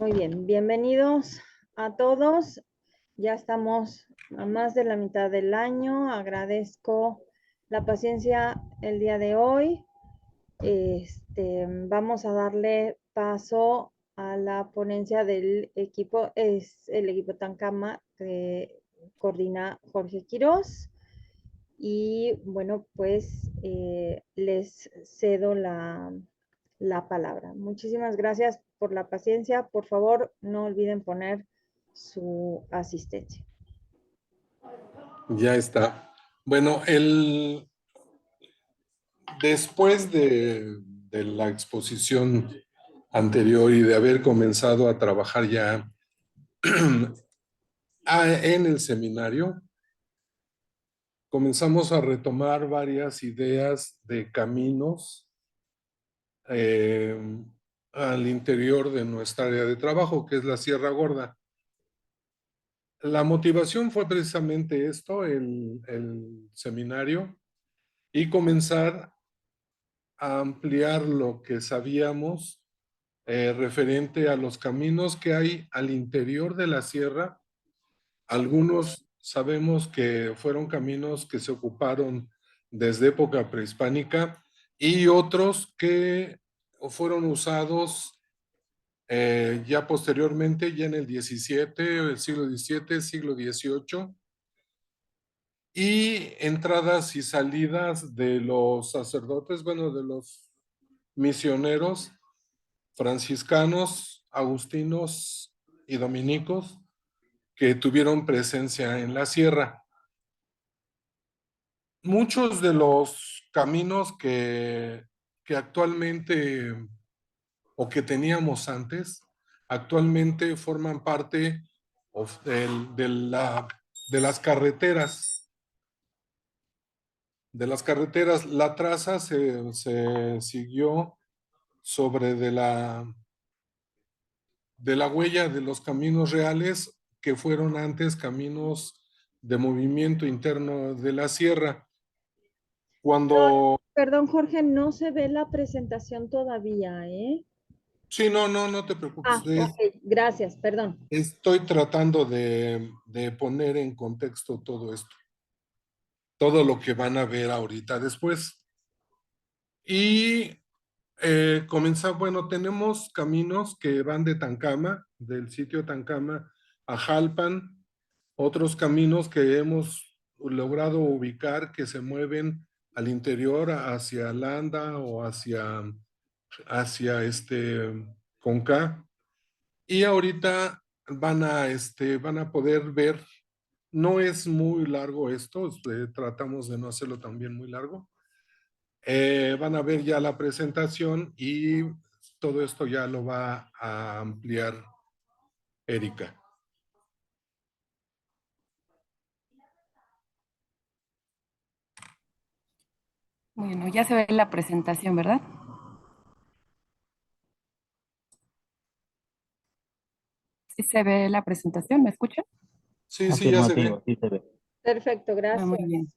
Muy bien, bienvenidos a todos. Ya estamos a más de la mitad del año. Agradezco la paciencia el día de hoy. Vamos a darle paso a la ponencia del equipo. Es el equipo Tancama que coordina Jorge Quirós. Y bueno, pues les cedo la palabra. Muchísimas gracias por la paciencia. Por favor, no olviden poner su asistencia. Ya está. Bueno, después de la exposición anterior y de haber comenzado a trabajar ya en el seminario, comenzamos a retomar varias ideas de caminos eh, al interior de nuestra área de trabajo, que es la Sierra Gorda. La motivación fue precisamente esto, el seminario, y comenzar a ampliar lo que sabíamos referente a los caminos que hay al interior de la sierra. Algunos sabemos que fueron caminos que se ocuparon desde época prehispánica y otros que fueron usados ya posteriormente, ya en el 17, el siglo XVII, siglo XVIII, y entradas y salidas de los sacerdotes, bueno, de los misioneros franciscanos, agustinos y dominicos que tuvieron presencia en la sierra. Muchos de los caminos que actualmente o que teníamos antes, actualmente forman parte de las carreteras. De las carreteras, la traza se siguió sobre de la huella de los caminos reales que fueron antes caminos de movimiento interno de la sierra. Cuando... Perdón, Jorge, no se ve la presentación todavía, ¿eh? Sí, no te preocupes. Ok, gracias, perdón. Estoy tratando de poner en contexto todo esto, todo lo que van a ver ahorita después. Y comenzar, bueno, tenemos caminos que van de Tancama, del sitio Tancama a Jalpan, otros caminos que hemos logrado ubicar que se mueven al interior hacia Landa o hacia Conca. Y ahorita van a poder ver, no es muy largo esto, tratamos de no hacerlo también muy largo. Van a ver ya la presentación y todo esto ya lo va a ampliar Erika. Bueno, ya se ve la presentación, ¿verdad? ¿Sí se ve la presentación? ¿Me escuchan? Sí, sí, ya se ve. Sí se ve. Perfecto, gracias. Muy bien.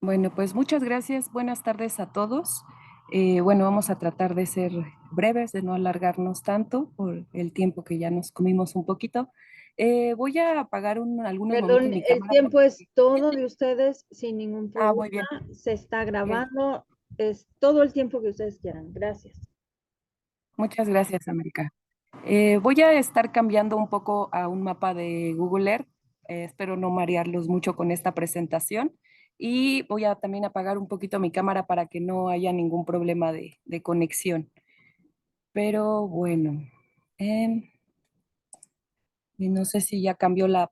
Bueno, pues muchas gracias. Buenas tardes a todos. Bueno, vamos a tratar de ser breves, de no alargarnos tanto por el tiempo que ya nos comimos un poquito. Voy a apagar algunos momentos Perdón, mi el cámara. tiempo es todo de ustedes sin ningún problema. Muy bien. Se está grabando, es todo el tiempo que ustedes quieran. Gracias. Muchas gracias, América. Voy a estar cambiando un poco a un mapa de Google Earth. Espero no marearlos mucho con esta presentación. Y voy a también apagar un poquito mi cámara para que no haya ningún problema de conexión. Pero bueno, y no sé si ya cambió la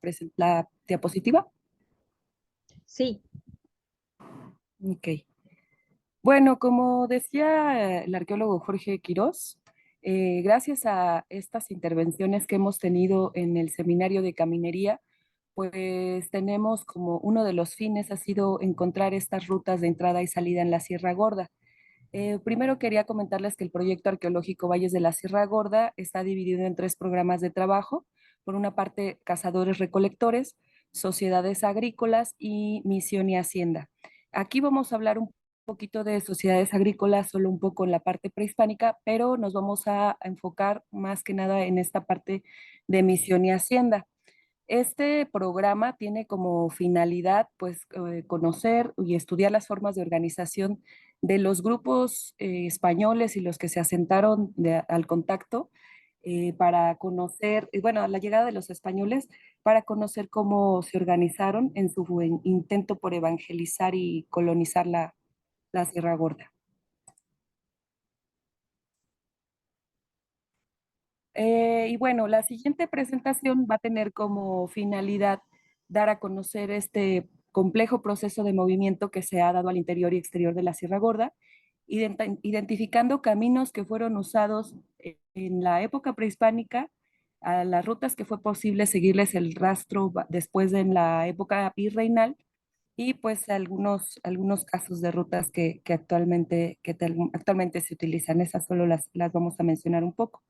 diapositiva. Sí. Ok. Bueno, como decía el arqueólogo Jorge Quirós, gracias a estas intervenciones que hemos tenido en el seminario de caminería, pues tenemos como uno de los fines ha sido encontrar estas rutas de entrada y salida en la Sierra Gorda. Primero quería comentarles que el proyecto arqueológico Valles de la Sierra Gorda está dividido en 3 programas de trabajo. Por una parte, cazadores recolectores, sociedades agrícolas y misión y hacienda. Aquí vamos a hablar un poquito de sociedades agrícolas, solo un poco en la parte prehispánica, pero nos vamos a enfocar más que nada en esta parte de misión y hacienda. Este programa tiene como finalidad, pues, conocer y estudiar las formas de organización de los grupos españoles y los que se asentaron al contacto para conocer, y bueno, a la llegada de los españoles, para conocer cómo se organizaron en su intento por evangelizar y colonizar la Sierra Gorda. Y bueno, la siguiente presentación va a tener como finalidad dar a conocer este complejo proceso de movimiento que se ha dado al interior y exterior de la Sierra Gorda, identificando caminos que fueron usados en la época prehispánica, a las rutas que fue posible seguirles el rastro después de en la época virreinal y pues algunos casos de rutas que actualmente se utilizan. Esas solo las vamos a mencionar un poco.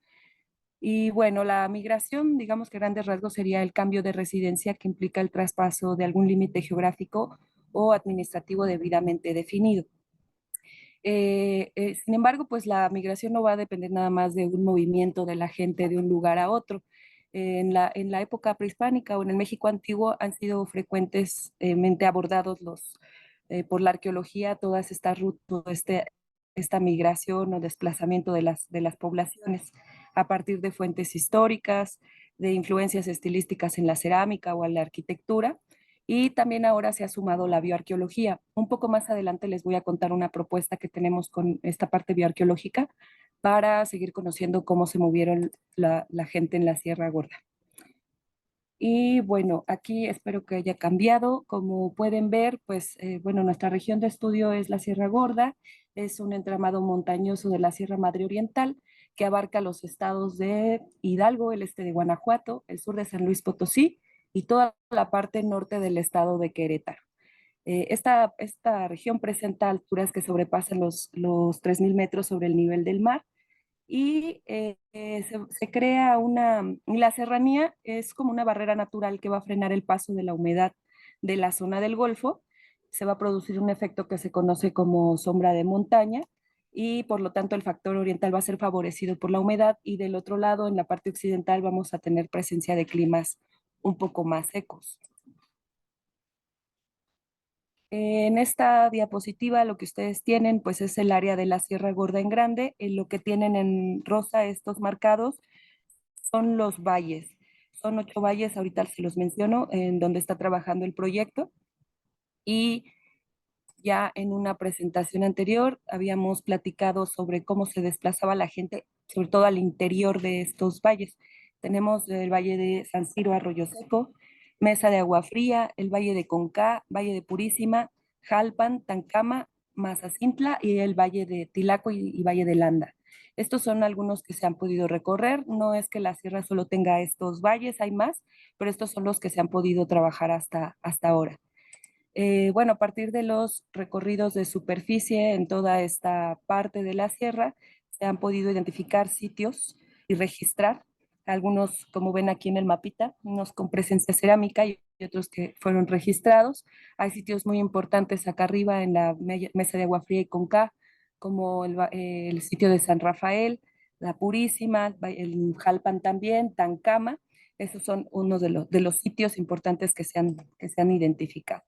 Y bueno, la migración, digamos que a grandes rasgos sería el cambio de residencia que implica el traspaso de algún límite geográfico o administrativo debidamente definido. Sin embargo, pues la migración no va a depender nada más de un movimiento de la gente de un lugar a otro. En la época prehispánica o en el México antiguo han sido frecuentemente abordados por la arqueología todas estas rutas, esta migración o desplazamiento de las poblaciones a partir de fuentes históricas, de influencias estilísticas en la cerámica o en la arquitectura. Y también ahora se ha sumado la bioarqueología. Un poco más adelante les voy a contar una propuesta que tenemos con esta parte bioarqueológica para seguir conociendo cómo se movieron la gente en la Sierra Gorda. Y bueno, aquí espero que haya cambiado. Como pueden ver, pues bueno, nuestra región de estudio es la Sierra Gorda, es un entramado montañoso de la Sierra Madre Oriental que abarca los estados de Hidalgo, el este de Guanajuato, el sur de San Luis Potosí y toda la parte norte del estado de Querétaro. Esta región presenta alturas que sobrepasan los 3.000 metros sobre el nivel del mar y se crea la serranía es como una barrera natural que va a frenar el paso de la humedad de la zona del Golfo. Se va a producir un efecto que se conoce como sombra de montaña y por lo tanto el factor oriental va a ser favorecido por la humedad y del otro lado, en la parte occidental, vamos a tener presencia de climas un poco más secos. En esta diapositiva lo que ustedes tienen pues es el área de la Sierra Gorda en grande. Lo que tienen en rosa estos marcados son los valles. Son 8 valles, ahorita se los menciono, en donde está trabajando el proyecto. Y ya en una presentación anterior habíamos platicado sobre cómo se desplazaba la gente, sobre todo al interior de estos valles. Tenemos el valle de San Ciro, Arroyo Seco, Mesa de Agua Fría, el valle de Concá, Valle de Purísima, Jalpan, Tancama, Mazacintla y el valle de Tilaco y Valle de Landa. Estos son algunos que se han podido recorrer. No es que la sierra solo tenga estos valles, hay más, pero estos son los que se han podido trabajar hasta ahora. Bueno, a partir de los recorridos de superficie en toda esta parte de la sierra, se han podido identificar sitios y registrar, algunos como ven aquí en el mapita, unos con presencia cerámica y otros que fueron registrados. Hay sitios muy importantes acá arriba en la Mesa de Agua Fría y Conca, como el sitio de San Rafael, La Purísima, el Jalpan también, Tancama. Esos son unos de los sitios importantes que se han identificado.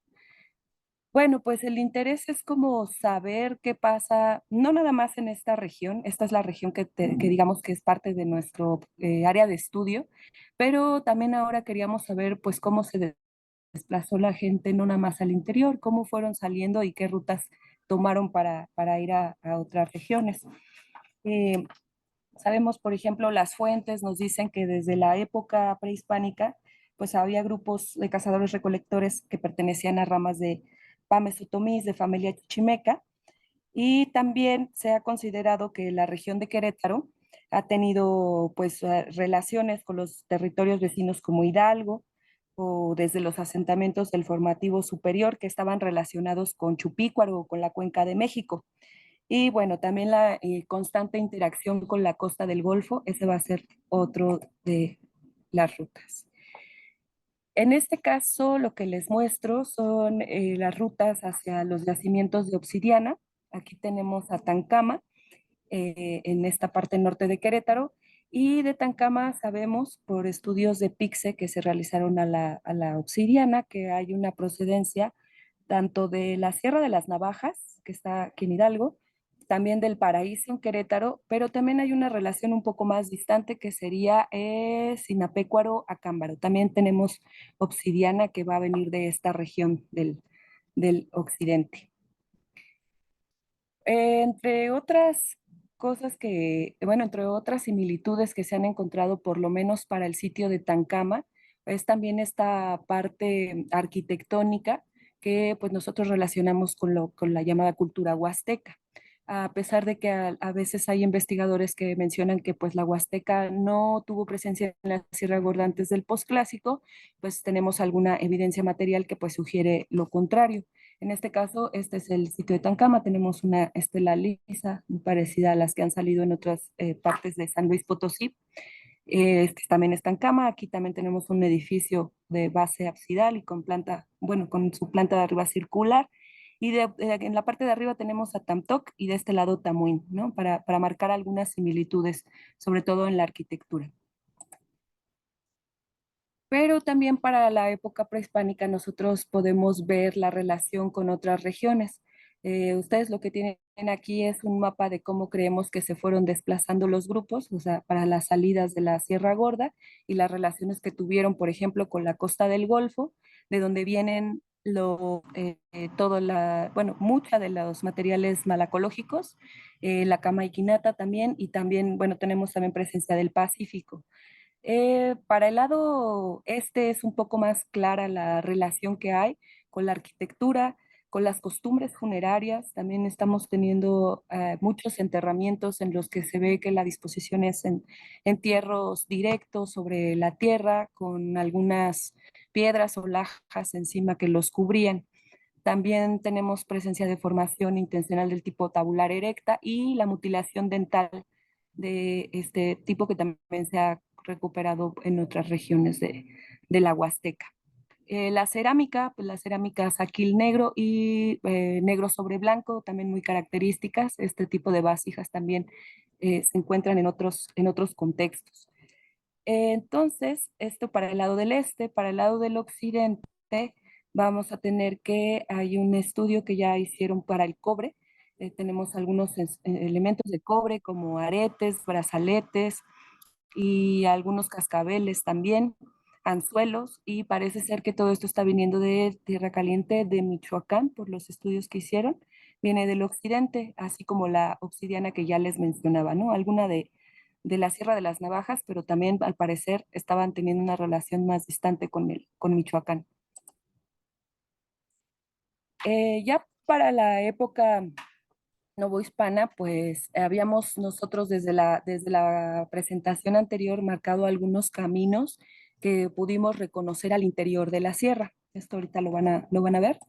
Bueno, pues el interés es como saber qué pasa, no nada más en esta región, esta es la región que digamos que es parte de nuestro área de estudio, pero también ahora queríamos saber pues cómo se desplazó la gente, no nada más al interior, cómo fueron saliendo y qué rutas tomaron para ir a otras regiones. Eh, Sabemos, por ejemplo, las fuentes nos dicen que desde la época prehispánica, pues había grupos de cazadores recolectores que pertenecían a ramas de Pames otomís, de familia chichimeca, y también se ha considerado que la región de Querétaro ha tenido pues relaciones con los territorios vecinos como Hidalgo o desde los asentamientos del formativo superior que estaban relacionados con Chupícuaro o con la Cuenca de México. Y bueno, también la constante interacción con la costa del Golfo, ese va a ser otro de las rutas. En este caso, lo que les muestro son las rutas hacia los yacimientos de obsidiana. Aquí tenemos a Tancama, en esta parte norte de Querétaro, y de Tancama sabemos por estudios de PIXE que se realizaron a la obsidiana que hay una procedencia tanto de la Sierra de las Navajas, que está aquí en Hidalgo, también del Paraíso en Querétaro, pero también hay una relación un poco más distante que sería Sinapecuaro a Cámbaro. También tenemos obsidiana que va a venir de esta región del occidente. Entre otras cosas que, bueno, entre otras similitudes que se han encontrado, por lo menos para el sitio de Tancama, es también esta parte arquitectónica que pues nosotros relacionamos con la llamada cultura huasteca. A pesar de que a veces hay investigadores que mencionan que pues la huasteca no tuvo presencia en la Sierra Gorda antes del posclásico, pues tenemos alguna evidencia material que pues sugiere lo contrario. En este caso, este es el sitio de Tancama. Tenemos una estela lisa muy parecida a las que han salido en otras partes de San Luis Potosí. Este también está en Tancama. Aquí también tenemos un edificio de base absidal y con planta, bueno, con su planta de arriba circular. Y en la parte de arriba tenemos a Tamtoc y de este lado Tamuín, ¿no? Para marcar algunas similitudes, sobre todo en la arquitectura. Pero también para la época prehispánica nosotros podemos ver la relación con otras regiones. Ustedes lo que tienen aquí es un mapa de cómo creemos que se fueron desplazando los grupos, o sea, para las salidas de la Sierra Gorda y las relaciones que tuvieron, por ejemplo, con la costa del Golfo, de donde vienen bueno, mucha de los materiales malacológicos, la cama equinata también, y también, bueno, tenemos también presencia del Pacífico. Para el lado este es un poco más clara la relación que hay con la arquitectura, con las costumbres funerarias. También estamos teniendo muchos enterramientos en los que se ve que la disposición es en entierros directos sobre la tierra, con algunas piedras o lajas encima que los cubrían. También tenemos presencia de formación intencional del tipo tabular erecta y la mutilación dental de este tipo que también se ha recuperado en otras regiones de la Huasteca. La cerámica, pues la cerámica saquil negro y negro sobre blanco, también muy características. Este tipo de vasijas también se encuentran en otros contextos. Entonces, esto para el lado del este, para el lado del occidente, vamos a tener que hay un estudio que ya hicieron para el cobre. Tenemos algunos elementos de cobre como aretes, brazaletes y algunos cascabeles también, anzuelos, y parece ser que todo esto está viniendo de Tierra Caliente, de Michoacán, por los estudios que hicieron. Viene del occidente, así como la obsidiana que ya les mencionaba, ¿no? Alguna de la Sierra de las Navajas, pero también al parecer estaban teniendo una relación más distante con Michoacán. Ya para la época novohispana, pues habíamos nosotros desde la presentación anterior marcado algunos caminos que pudimos reconocer al interior de la sierra. Esto ahorita lo van a ver.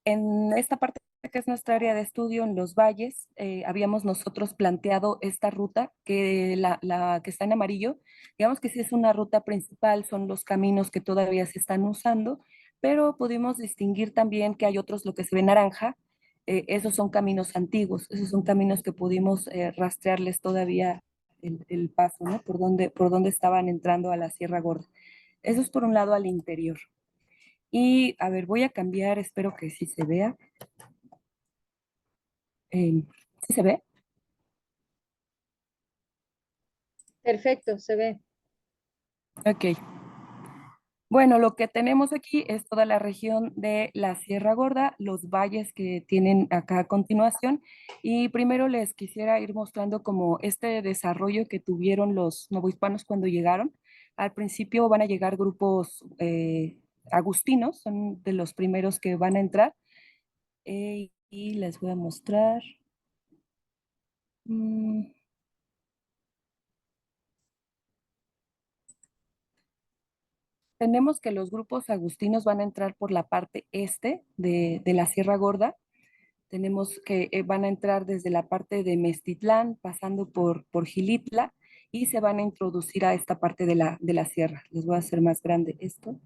En esta parte que es nuestra área de estudio, en los valles, habíamos nosotros planteado esta ruta, que la que está en amarillo, digamos que sí es una ruta principal, son los caminos que todavía se están usando, pero pudimos distinguir también que hay otros, lo que se ve naranja, esos son caminos antiguos, esos son caminos que pudimos rastrearles todavía el paso, ¿no? Por dónde estaban entrando a la Sierra Gorda. Eso es por un lado al interior. Y a ver, voy a cambiar, espero que sí se vea. ¿Sí se ve? Perfecto, se ve. Ok. Bueno, lo que tenemos aquí es toda la región de la Sierra Gorda, los valles que tienen acá a continuación. Y primero les quisiera ir mostrando como este desarrollo que tuvieron los novohispanos cuando llegaron. Al principio van a llegar grupos agustinos, son de los primeros que van a entrar. Y les voy a mostrar. Mm, Tenemos que los grupos agustinos van a entrar por la parte este de la Sierra Gorda. Tenemos que van a entrar desde la parte de Mestitlán, pasando por Gilitla, y se van a introducir a esta parte de la sierra. Les voy a hacer más grande esto.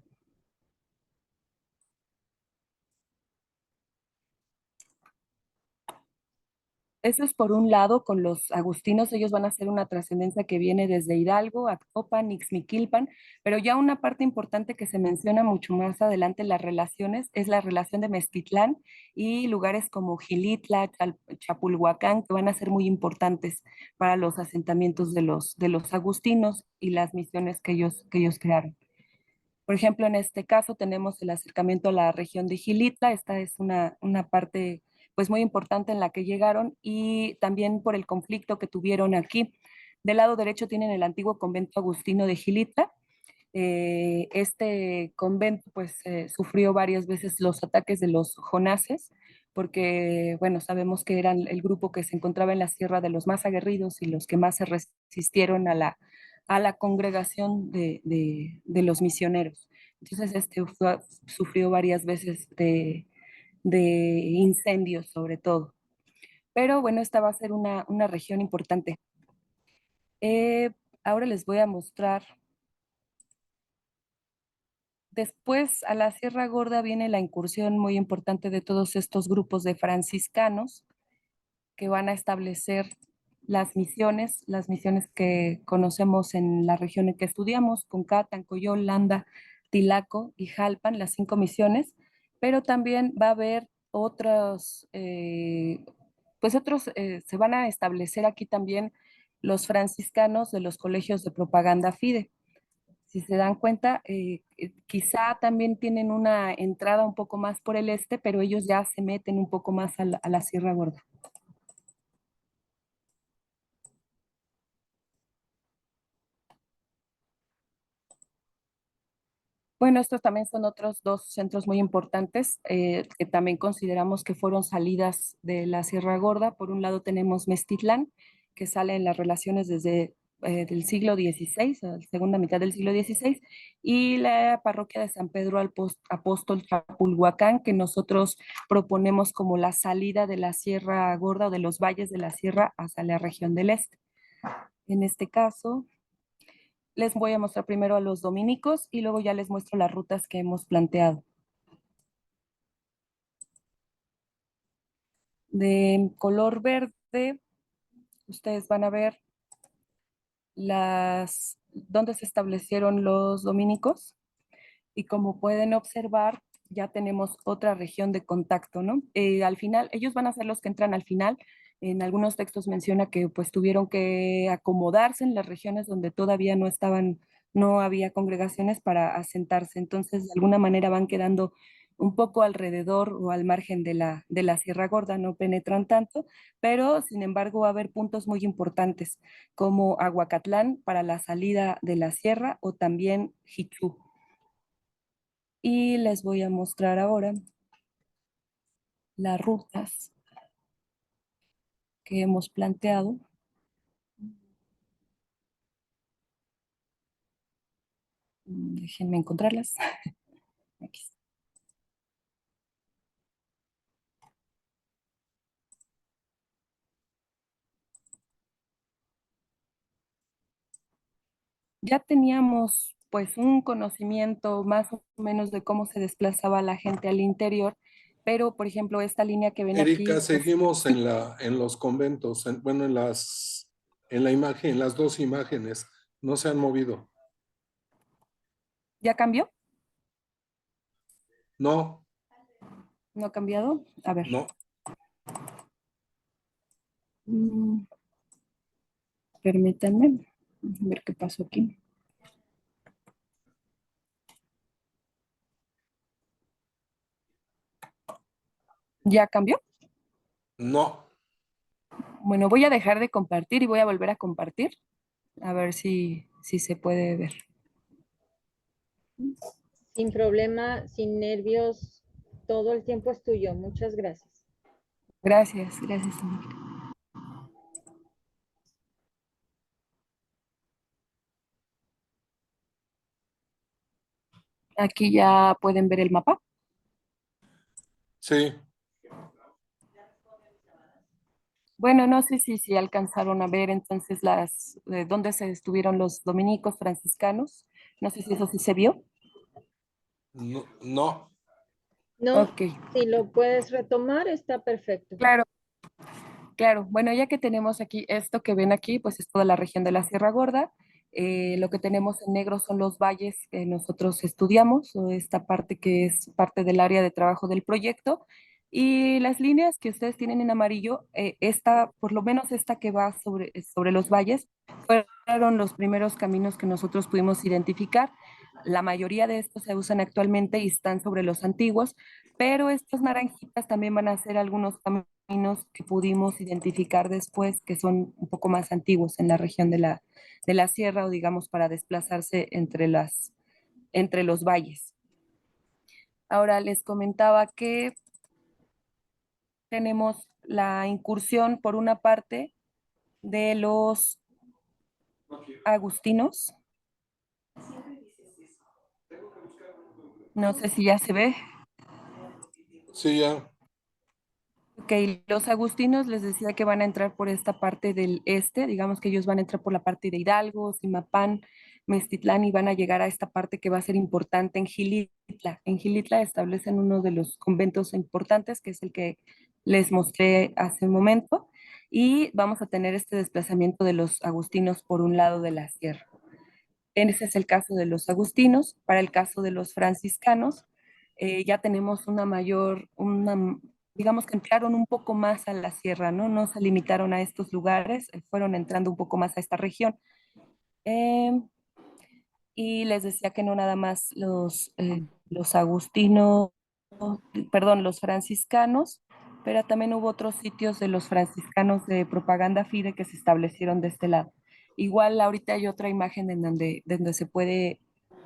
Eso es por un lado con los agustinos, ellos van a hacer una trascendencia que viene desde Hidalgo, Actopan, Ixmiquilpan, pero ya una parte importante que se menciona mucho más adelante en las relaciones es la relación de Mezquitlán y lugares como Gilitla, Chapulhuacán, que van a ser muy importantes para los asentamientos de los agustinos y las misiones que ellos crearon. Por ejemplo, en este caso tenemos el acercamiento a la región de Gilitla. Esta es una parte pues muy importante en la que llegaron y también por el conflicto que tuvieron aquí. Del lado derecho tienen el antiguo convento agustino de Gilitla. Este convento pues sufrió varias veces los ataques de los jonases porque, bueno, sabemos que eran el grupo que se encontraba en la sierra de los más aguerridos y los que más se resistieron a la congregación de los misioneros. Entonces, sufrió varias veces de incendios sobre todo. Pero bueno, esta va a ser una región importante. Ahora les voy a mostrar. Después a la Sierra Gorda viene la incursión muy importante de todos estos grupos de franciscanos que van a establecer las misiones que conocemos en la región en que estudiamos, Concata, Coyol, Landa, Tilaco y Jalpan, las 5 misiones, pero también va a haber otros, se van a establecer aquí también los franciscanos de los colegios de propaganda FIDE. Si se dan cuenta, quizá también tienen una entrada un poco más por el este, pero ellos ya se meten un poco más a la Sierra Gorda. Bueno, estos también son otros 2 centros muy importantes que también consideramos que fueron salidas de la Sierra Gorda. Por un lado tenemos Mestitlán, que sale en las relaciones desde del siglo XVI, a la segunda mitad del siglo XVI, y la parroquia de San Pedro Apóstol Chapulhuacán, que nosotros proponemos como la salida de la Sierra Gorda o de los valles de la Sierra hacia la región del Este. En este caso, les voy a mostrar primero a los dominicos y luego ya les muestro las rutas que hemos planteado. De color verde, ustedes van a ver dónde se establecieron los dominicos y como pueden observar, ya tenemos otra región de contacto, ¿no? Al final, ellos van a ser los que entran al final. En algunos textos menciona que pues tuvieron que acomodarse en las regiones donde todavía no había congregaciones para asentarse. Entonces, de alguna manera van quedando un poco alrededor o al margen de la Sierra Gorda, no penetran tanto, pero sin embargo va a haber puntos muy importantes como Aguacatlán para la salida de la sierra o también Jichú. Y les voy a mostrar ahora las rutas que hemos planteado. Déjenme encontrarlas. Aquí. Ya teníamos pues un conocimiento más o menos de cómo se desplazaba la gente al interior, pero por ejemplo esta línea que ven Erika, aquí, pues, seguimos en los conventos, bueno, en la imagen, en las 2 imágenes, no se han movido. ¿ya cambió? No, ¿No ha cambiado? A ver. no, Permítanme ver qué pasó aquí. ¿Ya cambió? no. Bueno, voy a dejar de compartir y voy a volver a compartir. A ver si se puede ver. Sin problema, sin nervios, todo el tiempo es tuyo. Muchas gracias. Gracias, gracias. Aquí ya pueden ver el mapa. Sí, Bueno, no sé si alcanzaron a ver entonces dónde se estuvieron los dominicos franciscanos. No sé si eso sí se vio. no, no. No, Ok, si lo puedes retomar, está perfecto. claro, Claro, bueno, ya que tenemos aquí esto que ven aquí, pues es toda la región de la Sierra Gorda. Lo que tenemos en negro son los valles que nosotros estudiamos, o esta parte que es parte del área de trabajo del proyecto. Y las líneas que ustedes tienen en amarillo, esta, por lo menos esta que va sobre los valles, fueron los primeros caminos que nosotros pudimos identificar. La mayoría de estos se usan actualmente y están sobre los antiguos, pero estas naranjitas también van a ser algunos caminos que pudimos identificar después, que son un poco más antiguos en la región de la sierra, o digamos para desplazarse entre los valles. Ahora les comentaba que tenemos la incursión por una parte de los agustinos. No sé si ya se ve. Sí, ya. Ok, los agustinos les decía que van a entrar por esta parte del este, digamos que ellos van a entrar por la parte de Hidalgo, Zimapán, Mestitlán, y van a llegar a esta parte que va a ser importante en Gilitla. En Gilitla establecen uno de los conventos importantes, que es el que les mostré hace un momento, y vamos a tener este desplazamiento de los agustinos por un lado de la sierra. Ese es el caso de los agustinos. Para el caso de los franciscanos, ya tenemos digamos que entraron un poco más a la sierra, ¿no? No se limitaron a estos lugares, fueron entrando un poco más a esta región. Em, y les decía que no nada más los agustinos, perdón, los franciscanos, pero también hubo otros sitios de los franciscanos de propaganda fide que se establecieron de este lado. Igual ahorita hay otra imagen en donde se puede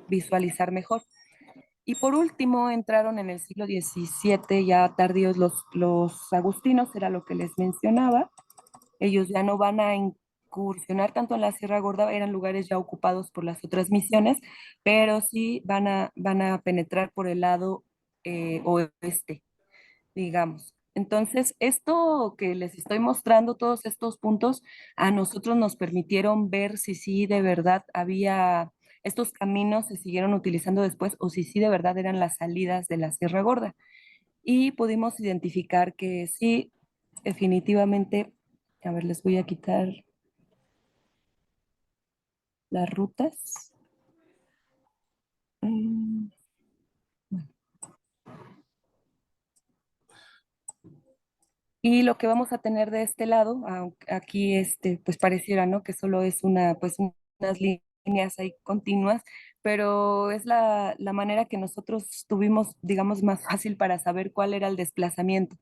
visualizar mejor. Y por último entraron en el siglo XVII, ya tardíos los agustinos, era lo que les mencionaba. Ellos ya no van a incursionar tanto en la Sierra Gorda, eran lugares ya ocupados por las otras misiones, pero sí van a penetrar por el lado oeste, digamos. Entonces, esto que les estoy mostrando, todos estos puntos, a nosotros nos permitieron ver si sí de verdad había, estos caminos se siguieron utilizando después, o si sí de verdad eran las salidas de la Sierra Gorda. Y pudimos identificar que sí, definitivamente, a ver, les voy a quitar las rutas. Mm, Y lo que vamos a tener de este lado, aquí pues pareciera, ¿no? Que solo es pues unas líneas ahí continuas, pero es la manera que nosotros tuvimos, digamos, más fácil para saber cuál era el desplazamiento.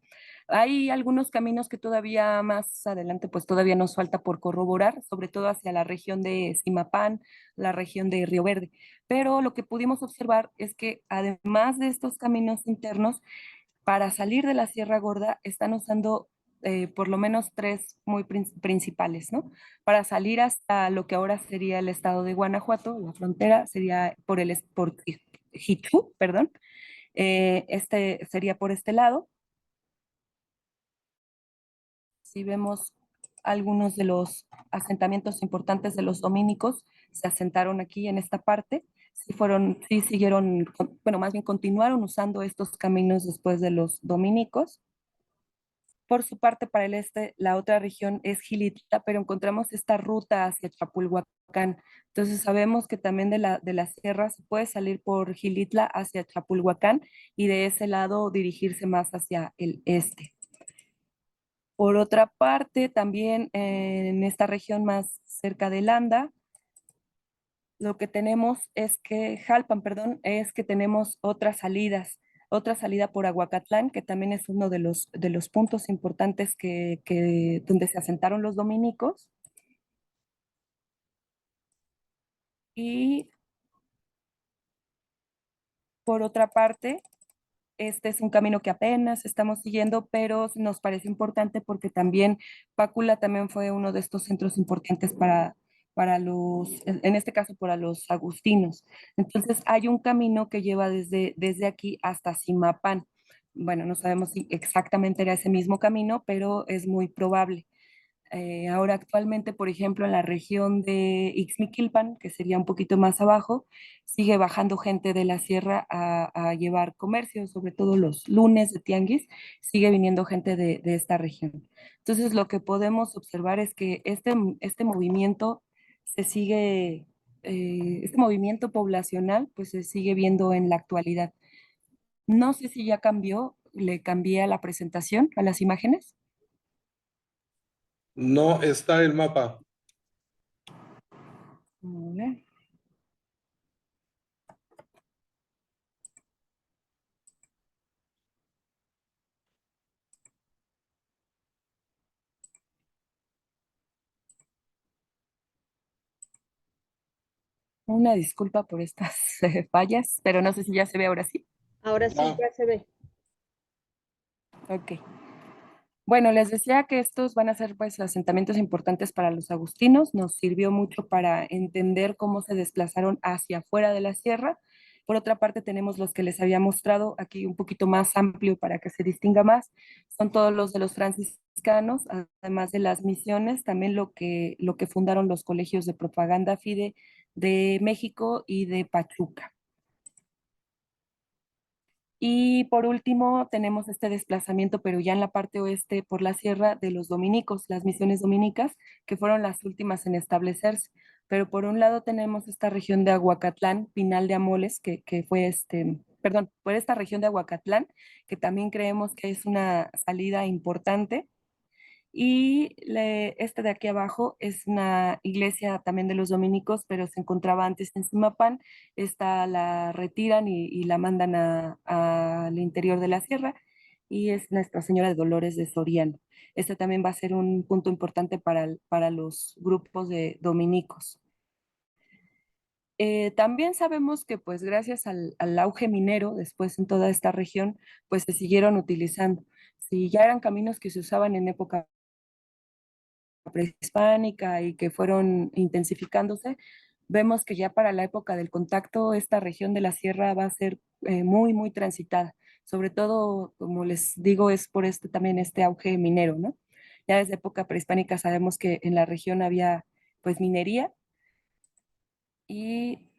Hay algunos caminos que todavía más adelante, pues todavía nos falta por corroborar, sobre todo hacia la región de Zimapán, la región de Río Verde. Pero lo que pudimos observar es que además de estos caminos internos, para salir de la Sierra Gorda están usando por lo menos tres muy principales, ¿no? Para salir hasta lo que ahora sería el estado de Guanajuato, la frontera sería por Jichú, perdón. Este sería por este lado. Si vemos algunos de los asentamientos importantes de los dominicos, se asentaron aquí en esta parte, sí siguieron, bueno, más bien continuaron usando estos caminos después de los dominicos. Por su parte, para el este, la otra región es Gilitla, pero encontramos esta ruta hacia Chapulhuacán. Entonces sabemos que también de la sierra se puede salir por Gilitla hacia Chapulhuacán y de ese lado dirigirse más hacia el este. Por otra parte, también en esta región más cerca de Landa, lo que tenemos es que, Jalpan, perdón, es que tenemos otras salidas, otra salida por Aguacatlán, que también es uno de los puntos importantes donde se asentaron los dominicos. Y por otra parte, este es un camino que apenas estamos siguiendo, pero nos parece importante porque también Pácula también fue uno de estos centros importantes para en este caso, para los agustinos. Entonces, hay un camino que lleva desde aquí hasta Zimapán. Bueno, no sabemos si exactamente era ese mismo camino, pero es muy probable. Ahora actualmente, por ejemplo, en la región de Ixmiquilpan, que sería un poquito más abajo, sigue bajando gente de la sierra a llevar comercio, sobre todo los lunes de tianguis, sigue viniendo gente de esta región. Entonces, lo que podemos observar es que este movimiento se sigue, este movimiento poblacional, pues se sigue viendo en la actualidad. No sé si ya cambió, le cambié a la presentación, a las imágenes. No está el mapa. A ver. Una disculpa por estas fallas, pero no sé si ya se ve ahora sí. Ahora sí, Ya. ya se ve. Ok. Bueno, les decía que estos van a ser pues asentamientos importantes para los agustinos. Nos sirvió mucho para entender cómo se desplazaron hacia afuera de la sierra. Por otra parte, tenemos los que les había mostrado aquí un poquito más amplio para que se distinga más. Son todos los de los franciscanos, además de las misiones, también lo que fundaron los colegios de propaganda FIDE de México y de Pachuca. Y por último, tenemos este desplazamiento, pero ya en la parte oeste por la sierra de los dominicos, las misiones dominicas, que fueron las últimas en establecerse. Pero por un lado tenemos esta región de Aguacatlán, Pinal de Amoles, que fue perdón, por esta región de Aguacatlán, que también creemos que es una salida importante y este de aquí abajo es una iglesia también de los dominicos, pero se encontraba antes en Zimapán. Esta la retiran y la mandan al interior de la sierra y es Nuestra Señora de Dolores de Soriano. Este también va a ser un punto importante para los grupos de dominicos. También sabemos que pues gracias al auge minero después en toda esta región, pues se siguieron utilizando. Si ya eran caminos que se usaban en época prehispánica y que fueron intensificándose, vemos que ya para la época del contacto esta región de la sierra va a ser muy, muy transitada. Sobre todo, como les digo, es por también este auge minero, ¿no? Ya desde época prehispánica sabemos que en la región había pues minería y,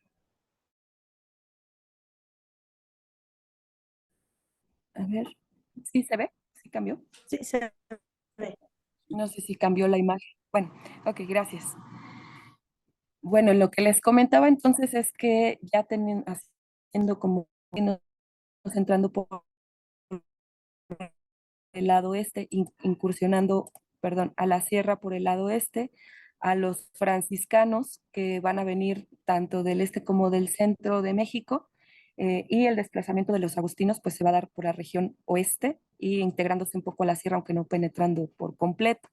a ver, ¿sí se ve? ¿Sí cambió? Sí, se ve. No sé si cambió la imagen. Bueno, ok, gracias. Bueno, lo que les comentaba entonces es que ya haciendo como entrando por el lado este, incursionando, perdón, a la sierra por el lado este, a los franciscanos que van a venir tanto del este como del centro de México, y el desplazamiento de los agustinos pues se va a dar por la región oeste y integrándose un poco a la sierra, aunque no penetrando por completo.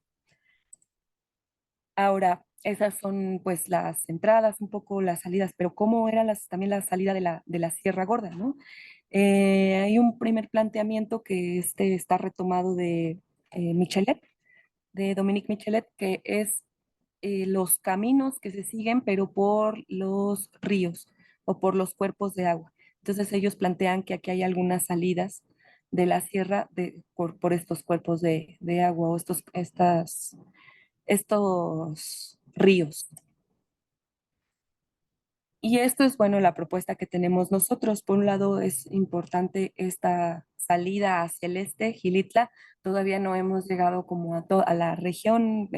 Ahora, esas son pues las entradas, un poco las salidas, pero ¿cómo era también la salida de la Sierra Gorda, ¿no? Hay un primer planteamiento que está retomado de Michelet, de Dominique Michelet, que es los caminos que se siguen, pero por los ríos o por los cuerpos de agua. Entonces ellos plantean que aquí hay algunas salidas de la sierra por estos cuerpos de agua o estos ríos. Y esto es, bueno, la propuesta que tenemos nosotros. Por un lado, es importante esta salida hacia el este, Gilitla. Todavía no hemos llegado como a la región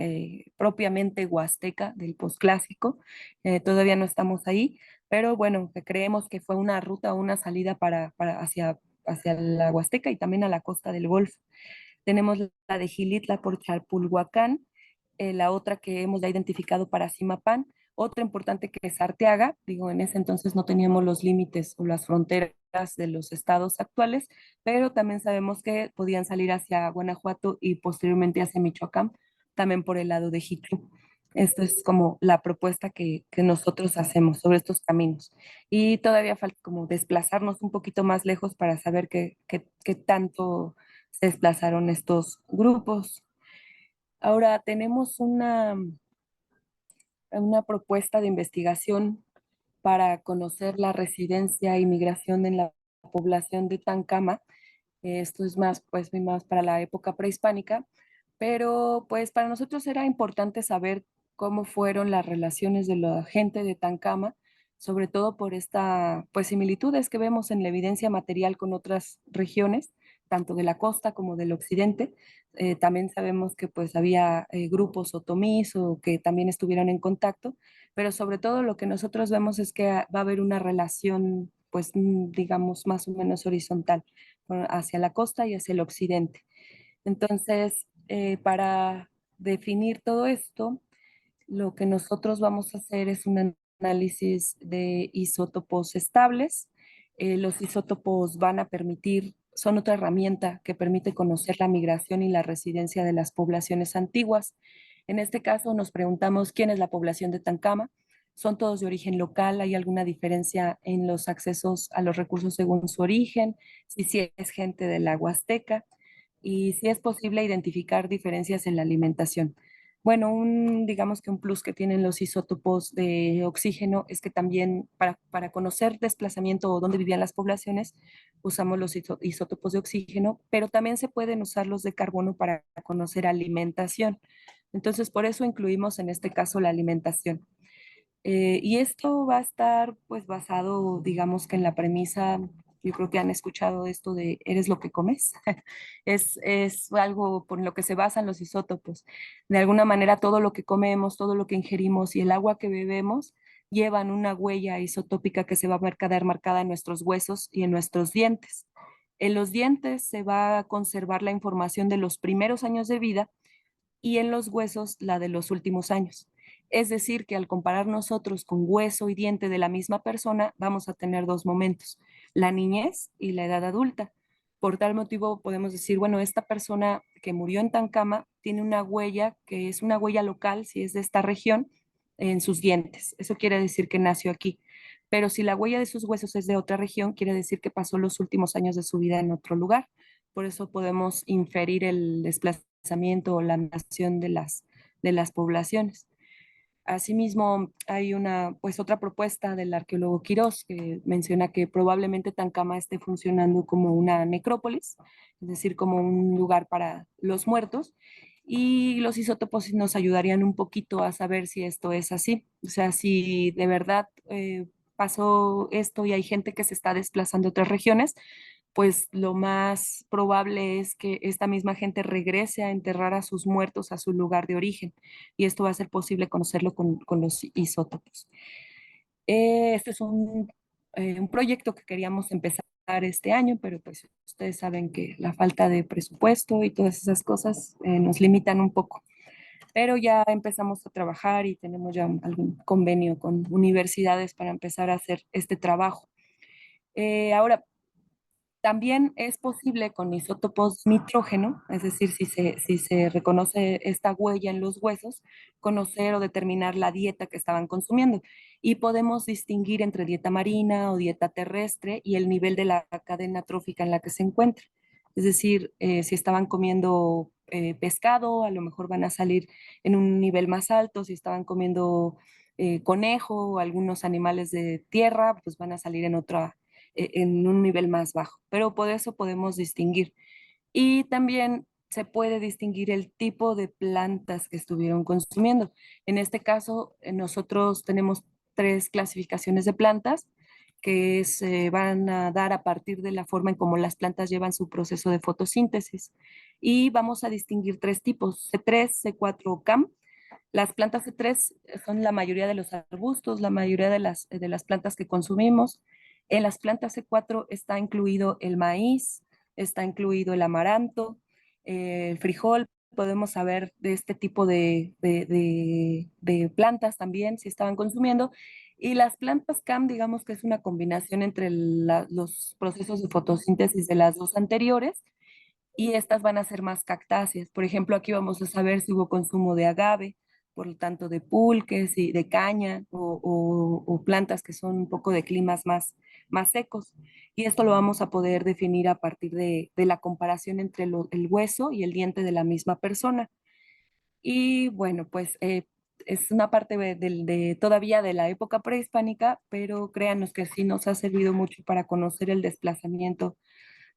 propiamente huasteca del posclásico. Todavía no estamos ahí, pero bueno, que creemos que fue una ruta, una salida hacia la Huasteca y también a la costa del Golfo. Tenemos la de Gilitla por Chalpulhuacán, la otra que hemos ya identificado para Zimapán, otra importante que es Arteaga. Digo, en ese entonces no teníamos los límites o las fronteras de los estados actuales, pero también sabemos que podían salir hacia Guanajuato y posteriormente hacia Michoacán, también por el lado de Jitlú. Esto es como la propuesta que nosotros hacemos sobre estos caminos. Y todavía falta como desplazarnos un poquito más lejos para saber qué tanto se desplazaron estos grupos. Ahora tenemos una propuesta de investigación para conocer la residencia y migración en la población de Tancama. Esto es más, pues, más para la época prehispánica, Pero pues para nosotros era importante saber cómo fueron las relaciones de la gente de Tancama, sobre todo por esta pues similitudes que vemos en la evidencia material con otras regiones, tanto de la costa como del occidente. También sabemos que pues había grupos otomís o que también estuvieron en contacto, pero sobre todo lo que nosotros vemos es que va a haber una relación pues digamos más o menos horizontal hacia la costa y hacia el occidente. Entonces, para definir todo esto, lo que nosotros vamos a hacer es un análisis de isótopos estables. Los isótopos van a permitir, son otra herramienta que permite conocer la migración y la residencia de las poblaciones antiguas. En este caso nos preguntamos quién es la población de Tancama. ¿Son todos de origen local? ¿Hay alguna diferencia en los accesos a los recursos según su origen? Si es gente de la Huasteca y si es posible identificar diferencias en la alimentación. Bueno, digamos que un plus que tienen los isótopos de oxígeno es que también para conocer desplazamiento o dónde vivían las poblaciones, usamos los isótopos de oxígeno, pero también se pueden usar los de carbono para conocer alimentación. Entonces, por eso incluimos en este caso la alimentación. Y esto va a estar pues basado, digamos que en la premisa, yo creo que han escuchado esto de eres lo que comes. Es algo por lo que se basan los isótopos. De alguna manera todo lo que comemos, todo lo que ingerimos y el agua que bebemos llevan una huella isotópica que se va a quedar marcada en nuestros huesos y en nuestros dientes. En los dientes se va a conservar la información de los primeros años de vida y en los huesos la de los últimos años. Es decir, que al comparar nosotros con hueso y diente de la misma persona, vamos a tener dos momentos, la niñez y la edad adulta. Por tal motivo podemos decir, bueno, esta persona que murió en Tancama tiene una huella que es una huella local, si es de esta región, en sus dientes. Eso quiere decir que nació aquí. Pero si la huella de sus huesos es de otra región, quiere decir que pasó los últimos años de su vida en otro lugar. Por eso podemos inferir el desplazamiento o la migración de las poblaciones. Asimismo, hay una, pues otra propuesta del arqueólogo Quirós que menciona que probablemente Tancama esté funcionando como una necrópolis, es decir, como un lugar para los muertos, y los isótopos nos ayudarían un poquito a saber si esto es así, o sea, si de verdad pasó esto y hay gente que se está desplazando a otras regiones, pues lo más probable es que esta misma gente regrese a enterrar a sus muertos a su lugar de origen y esto va a ser posible conocerlo con los isótopos. Este es un proyecto que queríamos empezar este año, pero pues ustedes saben que la falta de presupuesto y todas esas cosas nos limitan un poco. Pero ya empezamos a trabajar y tenemos ya algún convenio con universidades para empezar a hacer este trabajo. Ahora, también es posible con isótopos nitrógeno, es decir, si se reconoce esta huella en los huesos, conocer o determinar la dieta que estaban consumiendo. Y podemos distinguir entre dieta marina o dieta terrestre y el nivel de la cadena trófica en la que se encuentra. Es decir, si estaban comiendo pescado, a lo mejor van a salir en un nivel más alto, si estaban comiendo conejo o algunos animales de tierra, pues van a salir en un nivel más bajo, pero por eso podemos distinguir. Y también se puede distinguir el tipo de plantas que estuvieron consumiendo. En este caso, nosotros tenemos tres clasificaciones de plantas que se van a dar a partir de la forma en cómo las plantas llevan su proceso de fotosíntesis. Y vamos a distinguir tres tipos, C3, C4 o CAM. Las plantas C3 son la mayoría de los arbustos, la mayoría de las plantas que consumimos. En las plantas C4 está incluido el maíz, está incluido el amaranto, el frijol. Podemos saber de este tipo de plantas también, si estaban consumiendo. Y las plantas CAM, digamos que es una combinación entre los procesos de fotosíntesis de las dos anteriores y estas van a ser más cactáceas. Por ejemplo, aquí vamos a saber si hubo consumo de agave, por lo tanto de pulques y de caña o plantas que son un poco de climas más secos. Y esto lo vamos a poder definir a partir de la comparación entre el hueso y el diente de la misma persona. Y bueno, pues es una parte todavía de la época prehispánica, pero créanos que sí nos ha servido mucho para conocer el desplazamiento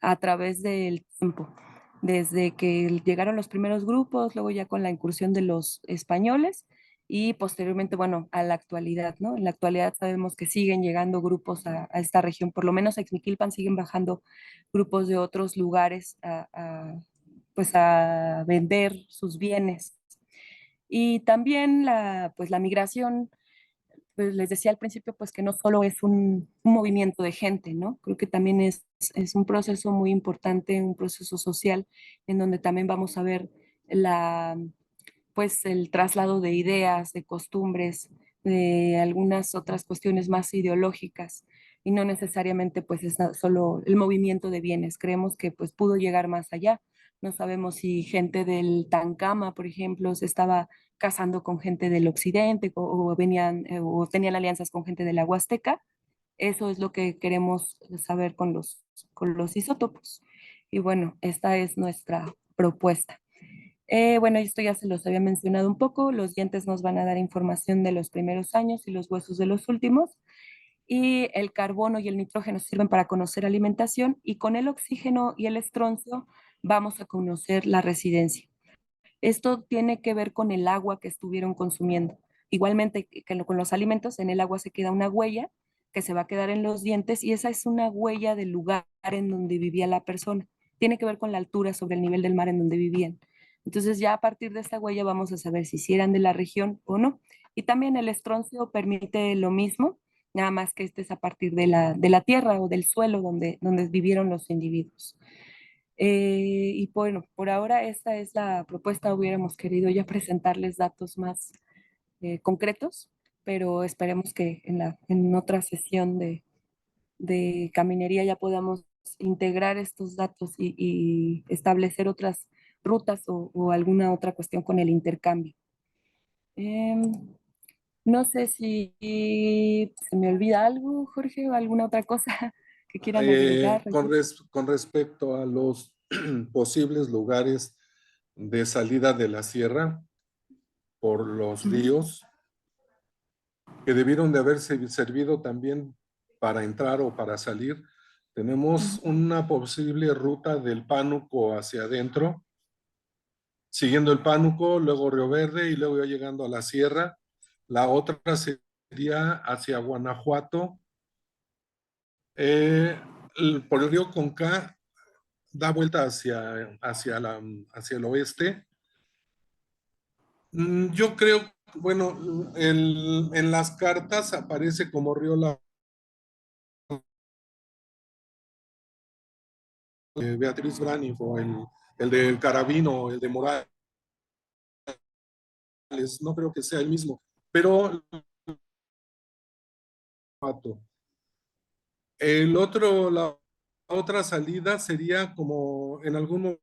a través del tiempo. desde que llegaron los primeros grupos, luego ya con la incursión de los españoles y posteriormente, bueno, a la actualidad, ¿no? En la actualidad sabemos que siguen llegando grupos a esta región, por lo menos a Ixmiquilpan siguen bajando grupos de otros lugares pues a vender sus bienes. Y también pues la migración, pues les decía al principio, pues que no solo es un movimiento de gente, ¿no? Creo que también es un proceso muy importante, un proceso social, en donde también vamos a ver la, pues el traslado de ideas, de costumbres, de algunas otras cuestiones más ideológicas y no necesariamente pues es solo el movimiento de bienes. Creemos que pues pudo llegar más allá. No sabemos si gente del Tancama, por ejemplo, se estaba casando con gente del occidente o venían o tenían alianzas con gente de la Huasteca. Eso es lo que queremos saber con los isótopos. Y bueno, esta es nuestra propuesta. Bueno, esto ya se los había mencionado un poco. Los dientes nos van a dar información de los primeros años y los huesos de los últimos. Y el carbono y el nitrógeno sirven para conocer alimentación y con el oxígeno y el estroncio vamos a conocer la residencia. Esto tiene que ver con el agua que estuvieron consumiendo. Igualmente que con los alimentos, en el agua se queda una huella que se va a quedar en los dientes y esa es una huella del lugar en donde vivía la persona. Tiene que ver con la altura sobre el nivel del mar en donde vivían. Entonces ya a partir de esta huella vamos a saber si eran de la región o no. Y también el estroncio permite lo mismo, nada más que este es a partir de la tierra o del suelo donde vivieron los individuos. Y bueno, por ahora esta es la propuesta. Hubiéramos querido ya presentarles datos más concretos, pero esperemos que en otra sesión de caminería ya podamos integrar estos datos y establecer otras rutas o alguna otra cuestión con el intercambio. Em, no sé si se me olvida algo, Jorge, o alguna otra cosa que quieran agregar. Con respecto a los posibles lugares de salida de la sierra por los Ujú, ríos, que debieron de haber servido también para entrar o para salir, tenemos ujú. una posible ruta del Pánuco hacia adentro, siguiendo el Pánuco, luego Río Verde y luego ya llegando a la sierra. La otra sería hacia Guanajuato, eh, por el río Conca, da vuelta hacia el oeste. Yo creo, bueno, en las cartas aparece como río Beatriz Braniff, el de Carabino, el de Morales, no creo que sea el mismo, pero la otra salida sería como en algún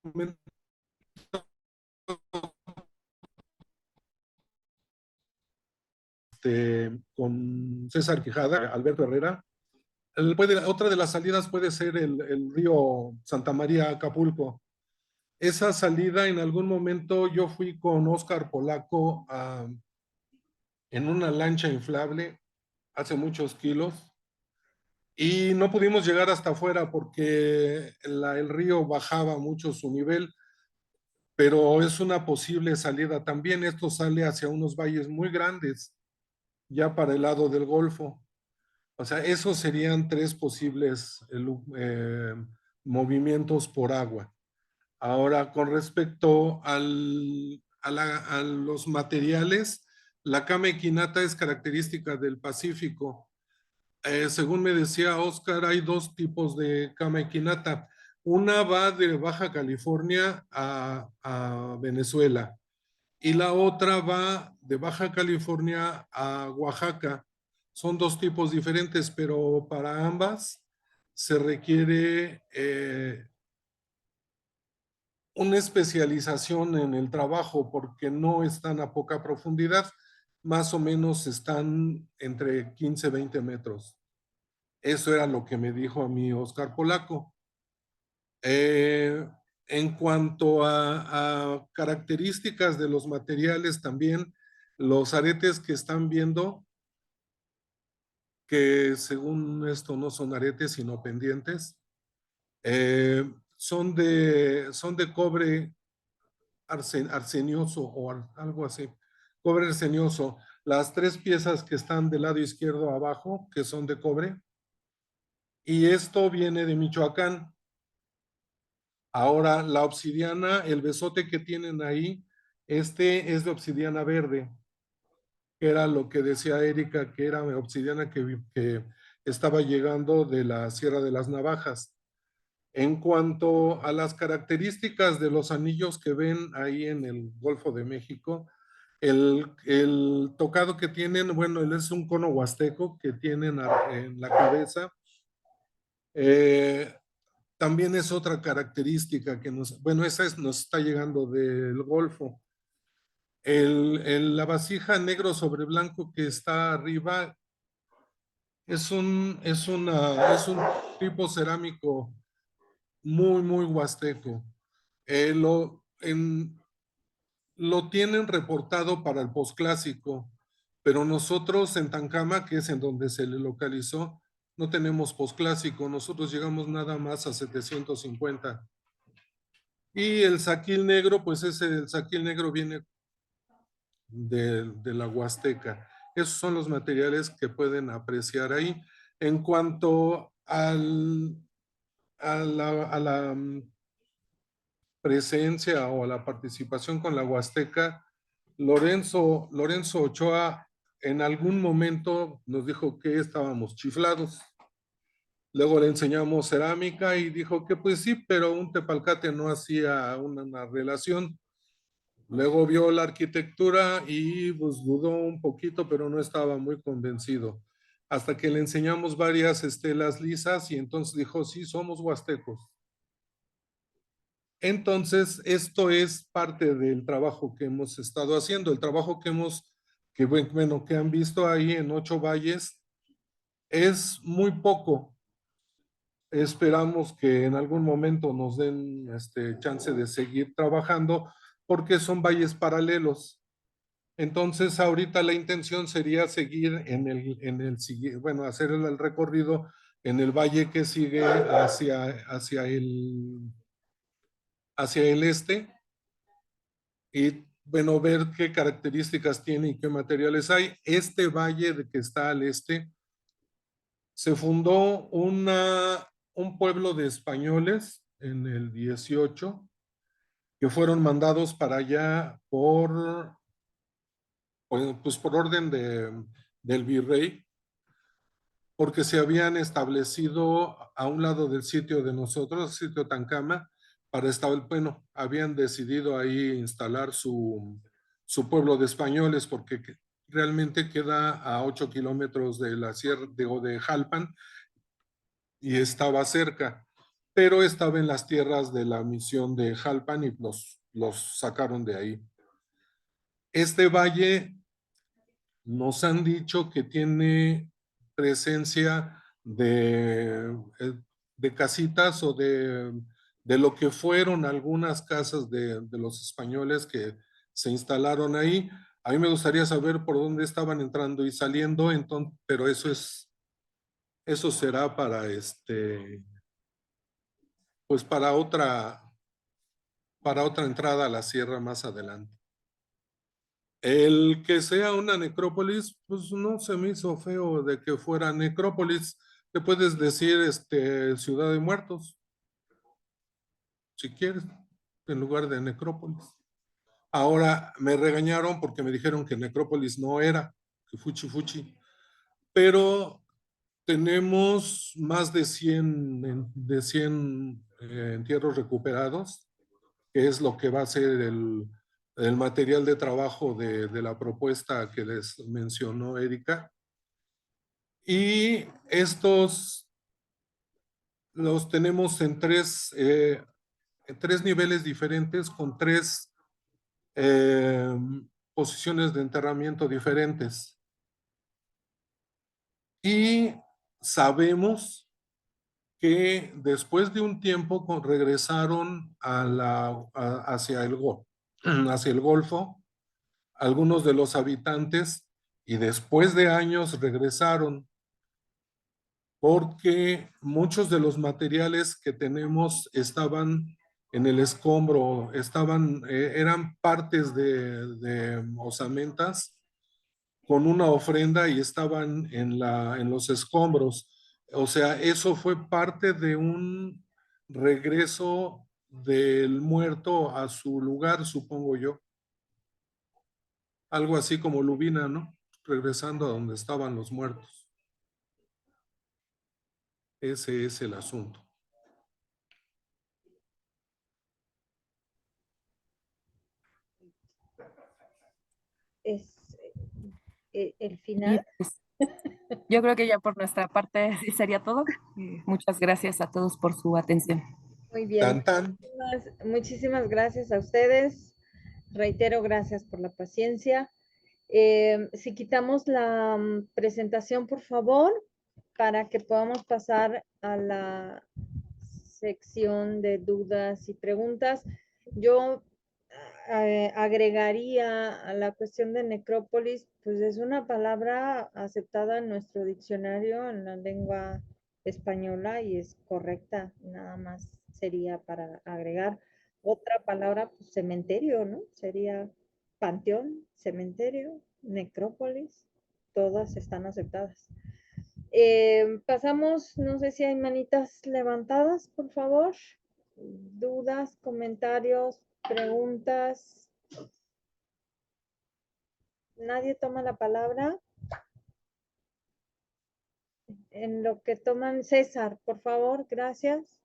momento con César Quijada, Alberto Herrera. Otra de las salidas puede ser el río Santa María Acapulco. Esa salida en algún momento yo fui con Oscar Polaco en una lancha inflable hace muchos kilos y no pudimos llegar hasta afuera porque el río bajaba mucho su nivel, pero es una posible salida también. Esto sale hacia unos valles muy grandes, ya para el lado del Golfo. O sea, esos serían tres posibles movimientos por agua. Ahora, con respecto a los materiales, la cama equinata es característica del Pacífico. Según me decía Oscar, hay dos tipos de cama equinata. Una va de Baja California a Venezuela y la otra va de Baja California a Oaxaca. Son dos tipos diferentes, pero para ambas se requiere una especialización en el trabajo porque no están a poca profundidad, más o menos están entre 15 y 20 metros. Eso era lo que me dijo a mí Oscar Polaco. Eh, en cuanto a características de los materiales también, los aretes que están viendo, que según esto no son aretes sino pendientes, son de cobre arsenioso o algo así, cobre arsenioso. Las 3 piezas que están del lado izquierdo abajo, que son de cobre, y esto viene de Michoacán. Ahora, la obsidiana, el besote que tienen ahí, este es de obsidiana verde, que era lo que decía Erika, que era obsidiana que estaba llegando de la Sierra de las Navajas. En cuanto a las características de los anillos que ven ahí en el Golfo de México, el tocado que tienen, bueno, él es un cono huasteco que tienen en la cabeza. También es otra característica que bueno, nos está llegando del Golfo. La vasija negro sobre blanco que está arriba es un tipo cerámico muy, muy huasteco. Lo tienen reportado para el posclásico, pero nosotros en Tancama, que es en donde se le localizó, no tenemos posclásico, nosotros llegamos nada más a 750. Y el saquil negro, pues el saquil negro viene de la Huasteca. Esos son los materiales que pueden apreciar ahí. En cuanto a la presencia o a la participación con la Huasteca, Lorenzo Ochoa en algún momento nos dijo que estábamos chiflados. Luego le enseñamos cerámica y dijo que pues sí, pero un tepalcate no hacía una relación. Luego vio la arquitectura y pues dudó un poquito, pero no estaba muy convencido. Hasta que le enseñamos varias estelas lisas y entonces dijo, sí, somos huastecos. Entonces, esto es parte del trabajo que hemos estado haciendo, el trabajo que han visto ahí en 8 valles es muy poco. Esperamos que en algún momento nos den chance de seguir trabajando porque son valles paralelos. Entonces, ahorita la intención sería seguir bueno, hacer el recorrido en el valle que sigue hacia el este y, bueno, ver qué características tiene y qué materiales hay. Este valle que está al este, se fundó un pueblo de españoles en el 18 que fueron mandados para allá pues por orden del virrey, porque se habían establecido a un lado del sitio de nosotros, el sitio Tancama, bueno, habían decidido ahí instalar su pueblo de españoles, porque realmente queda a 8 kilómetros de la sierra de Jalpan y estaba cerca, pero estaba en las tierras de la misión de Jalpan y los sacaron de ahí. Este valle nos han dicho que tiene presencia de casitas o de lo que fueron algunas casas de los españoles que se instalaron ahí. A mí me gustaría saber por dónde estaban entrando y saliendo, entonces, pero eso será para pues para otra entrada a la sierra más adelante. El que sea una necrópolis, pues no se me hizo feo de que fuera necrópolis. Te puedes decir Ciudad de Muertos, si quieres, en lugar de necrópolis. Ahora me regañaron porque me dijeron que necrópolis no era, que fuchi fuchi. Pero tenemos más de 100 entierros recuperados, que es lo que va a ser el material de trabajo de la propuesta que les mencionó Erika. Y estos los tenemos en tres niveles diferentes con 3 posiciones de enterramiento diferentes. Y sabemos que después de un tiempo regresaron hacia el Golfo algunos de los habitantes y después de años regresaron. porque muchos de los materiales que tenemos estaban en el escombro, eran partes de osamentas con una ofrenda y estaban en los escombros. O sea, eso fue parte de un regreso del muerto a su lugar, supongo yo. Algo así como Lubina, ¿no? Regresando a donde estaban los muertos. Ese es el asunto. Es el Y final. pues, yo creo que ya por nuestra parte sí sería todo. Muchas gracias a todos por su atención. Muy bien. Tan, tan. Muchísimas gracias a ustedes. Reitero, gracias por la paciencia. Si quitamos la presentación, por favor, para que podamos pasar a la sección de dudas y preguntas. Yo agregaría a la cuestión de necrópolis, pues es una palabra aceptada en nuestro diccionario en la lengua española y es correcta, nada más sería para agregar otra palabra, pues cementerio, ¿no? Sería panteón, cementerio, necrópolis, todas están aceptadas. Pasamos, no sé si hay manitas levantadas, por favor. Dudas, comentarios, preguntas. Nadie toma la palabra. En lo que toman César, por favor, gracias.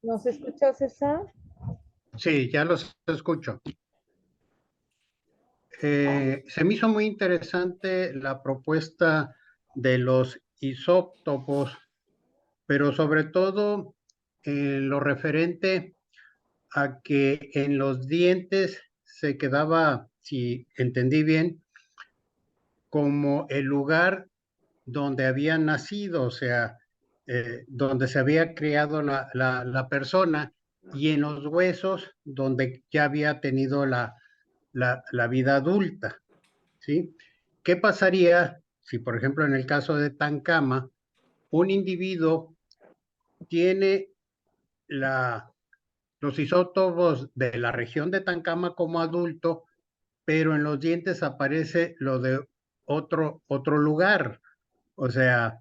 ¿Nos escuchó César? Sí, ya los escucho. Se me hizo muy interesante la propuesta de los isótopos, pero sobre todo lo referente a que en los dientes se quedaba, si entendí bien, como el lugar donde había nacido, o sea, donde se había criado la persona, y en los huesos donde ya había tenido la vida adulta, ¿sí? ¿Qué pasaría si, por ejemplo, en el caso de Tancama, un individuo tiene los isótopos de la región de Tancama como adulto, pero en los dientes aparece lo de otro lugar? O sea,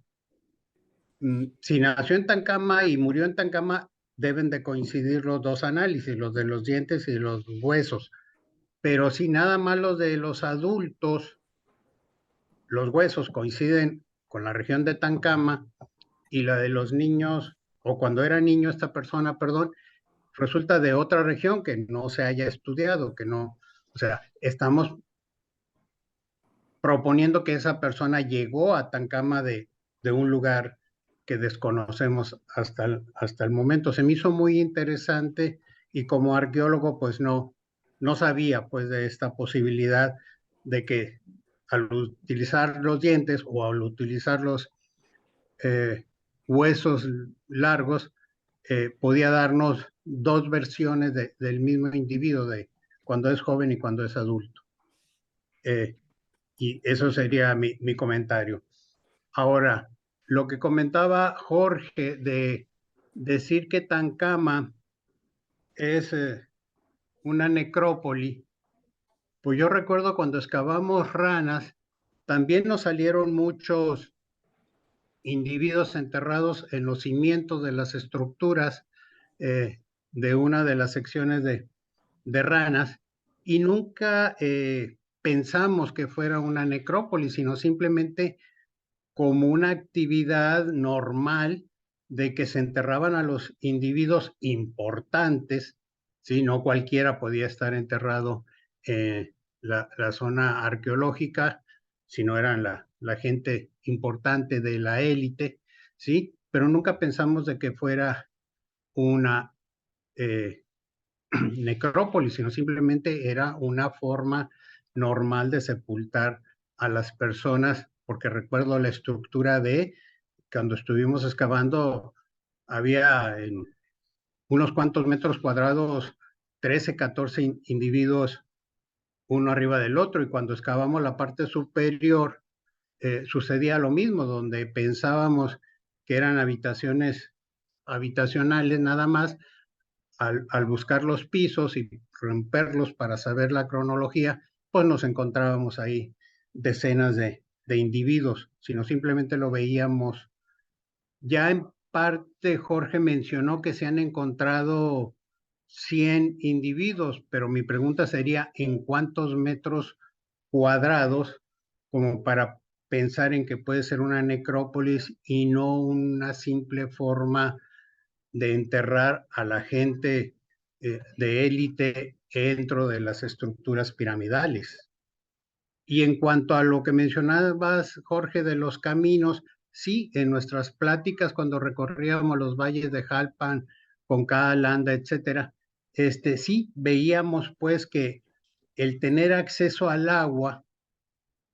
si nació en Tancama y murió en Tancama, deben de coincidir los dos análisis, los de los dientes y los huesos. Pero si nada más los de los adultos, los huesos coinciden con la región de Tancama y la de los niños, o cuando era niño esta persona, perdón, resulta de otra región que no se haya estudiado, que no, o sea, estamos proponiendo que esa persona llegó a Tancama de un lugar que desconocemos hasta el momento. Se me hizo muy interesante y como arqueólogo pues no sabía pues de esta posibilidad de que al utilizar los dientes o al utilizar los huesos largos podía darnos dos versiones del mismo individuo, de cuando es joven y cuando es adulto. Y eso sería mi comentario. Ahora, lo que comentaba Jorge de decir que Tancama es una necrópoli, pues yo recuerdo cuando excavamos Ranas, también nos salieron muchos individuos enterrados en los cimientos de las estructuras de una de las secciones de Ranas, y nunca pensamos que fuera una necrópolis, sino simplemente como una actividad normal de que se enterraban a los individuos importantes, ¿sí? No cualquiera podía estar enterrado en la zona arqueológica, sino eran la gente importante de la élite, ¿sí? Pero nunca pensamos de que fuera una necrópolis, sino simplemente era una forma normal de sepultar a las personas, porque recuerdo la estructura de cuando estuvimos excavando, había en unos cuantos metros cuadrados 13, 14 individuos uno arriba del otro, y cuando excavamos la parte superior, sucedía lo mismo, donde pensábamos que eran habitacionales nada más, al buscar los pisos y romperlos para saber la cronología, pues nos encontrábamos ahí decenas de individuos, sino simplemente lo veíamos. Ya en parte Jorge mencionó que se han encontrado 100 individuos, pero mi pregunta sería, ¿en cuántos metros cuadrados, como para pensar en que puede ser una necrópolis y no una simple forma de enterrar a la gente de élite dentro de las estructuras piramidales? Y en cuanto a lo que mencionabas, Jorge, de los caminos, sí, en nuestras pláticas cuando recorríamos los valles de Jalpan, Conca, Landa, etcétera, sí veíamos pues que el tener acceso al agua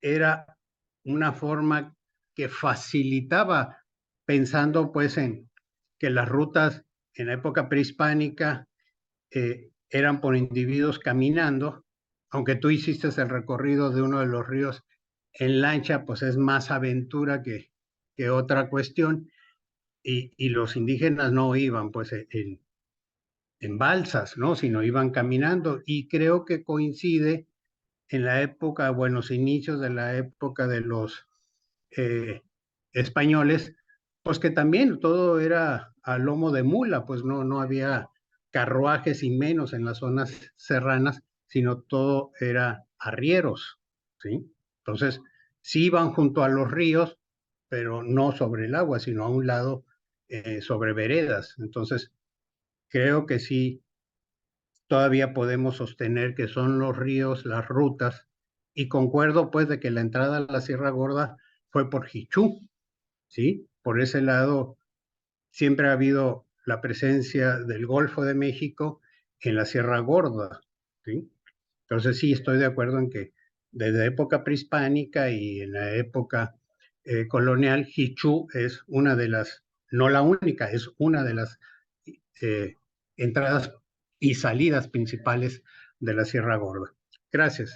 era una forma que facilitaba, pensando pues en que las rutas en la época prehispánica eran por individuos caminando, aunque tú hiciste el recorrido de uno de los ríos en lancha, pues es más aventura que otra cuestión, y los indígenas no iban pues en balsas, ¿no? Sino iban caminando, y creo que coincide en la época, buenos inicios de la época de los eh, españoles, pues que también todo era a lomo de mula, pues no había carruajes y menos en las zonas serranas, sino todo era arrieros, ¿sí? Entonces, sí iban junto a los ríos, pero no sobre el agua, sino a un lado sobre veredas. Entonces, creo que sí, todavía podemos sostener que son los ríos, las rutas, y concuerdo pues de que la entrada a la Sierra Gorda fue por Jichú, ¿sí? Por ese lado siempre ha habido la presencia del Golfo de México en la Sierra Gorda, ¿sí? Entonces sí, estoy de acuerdo en que desde época prehispánica y en la época colonial, Jichú es una de las, no la única, es una de las eh, entradas y salidas principales de la Sierra Gorda. Gracias.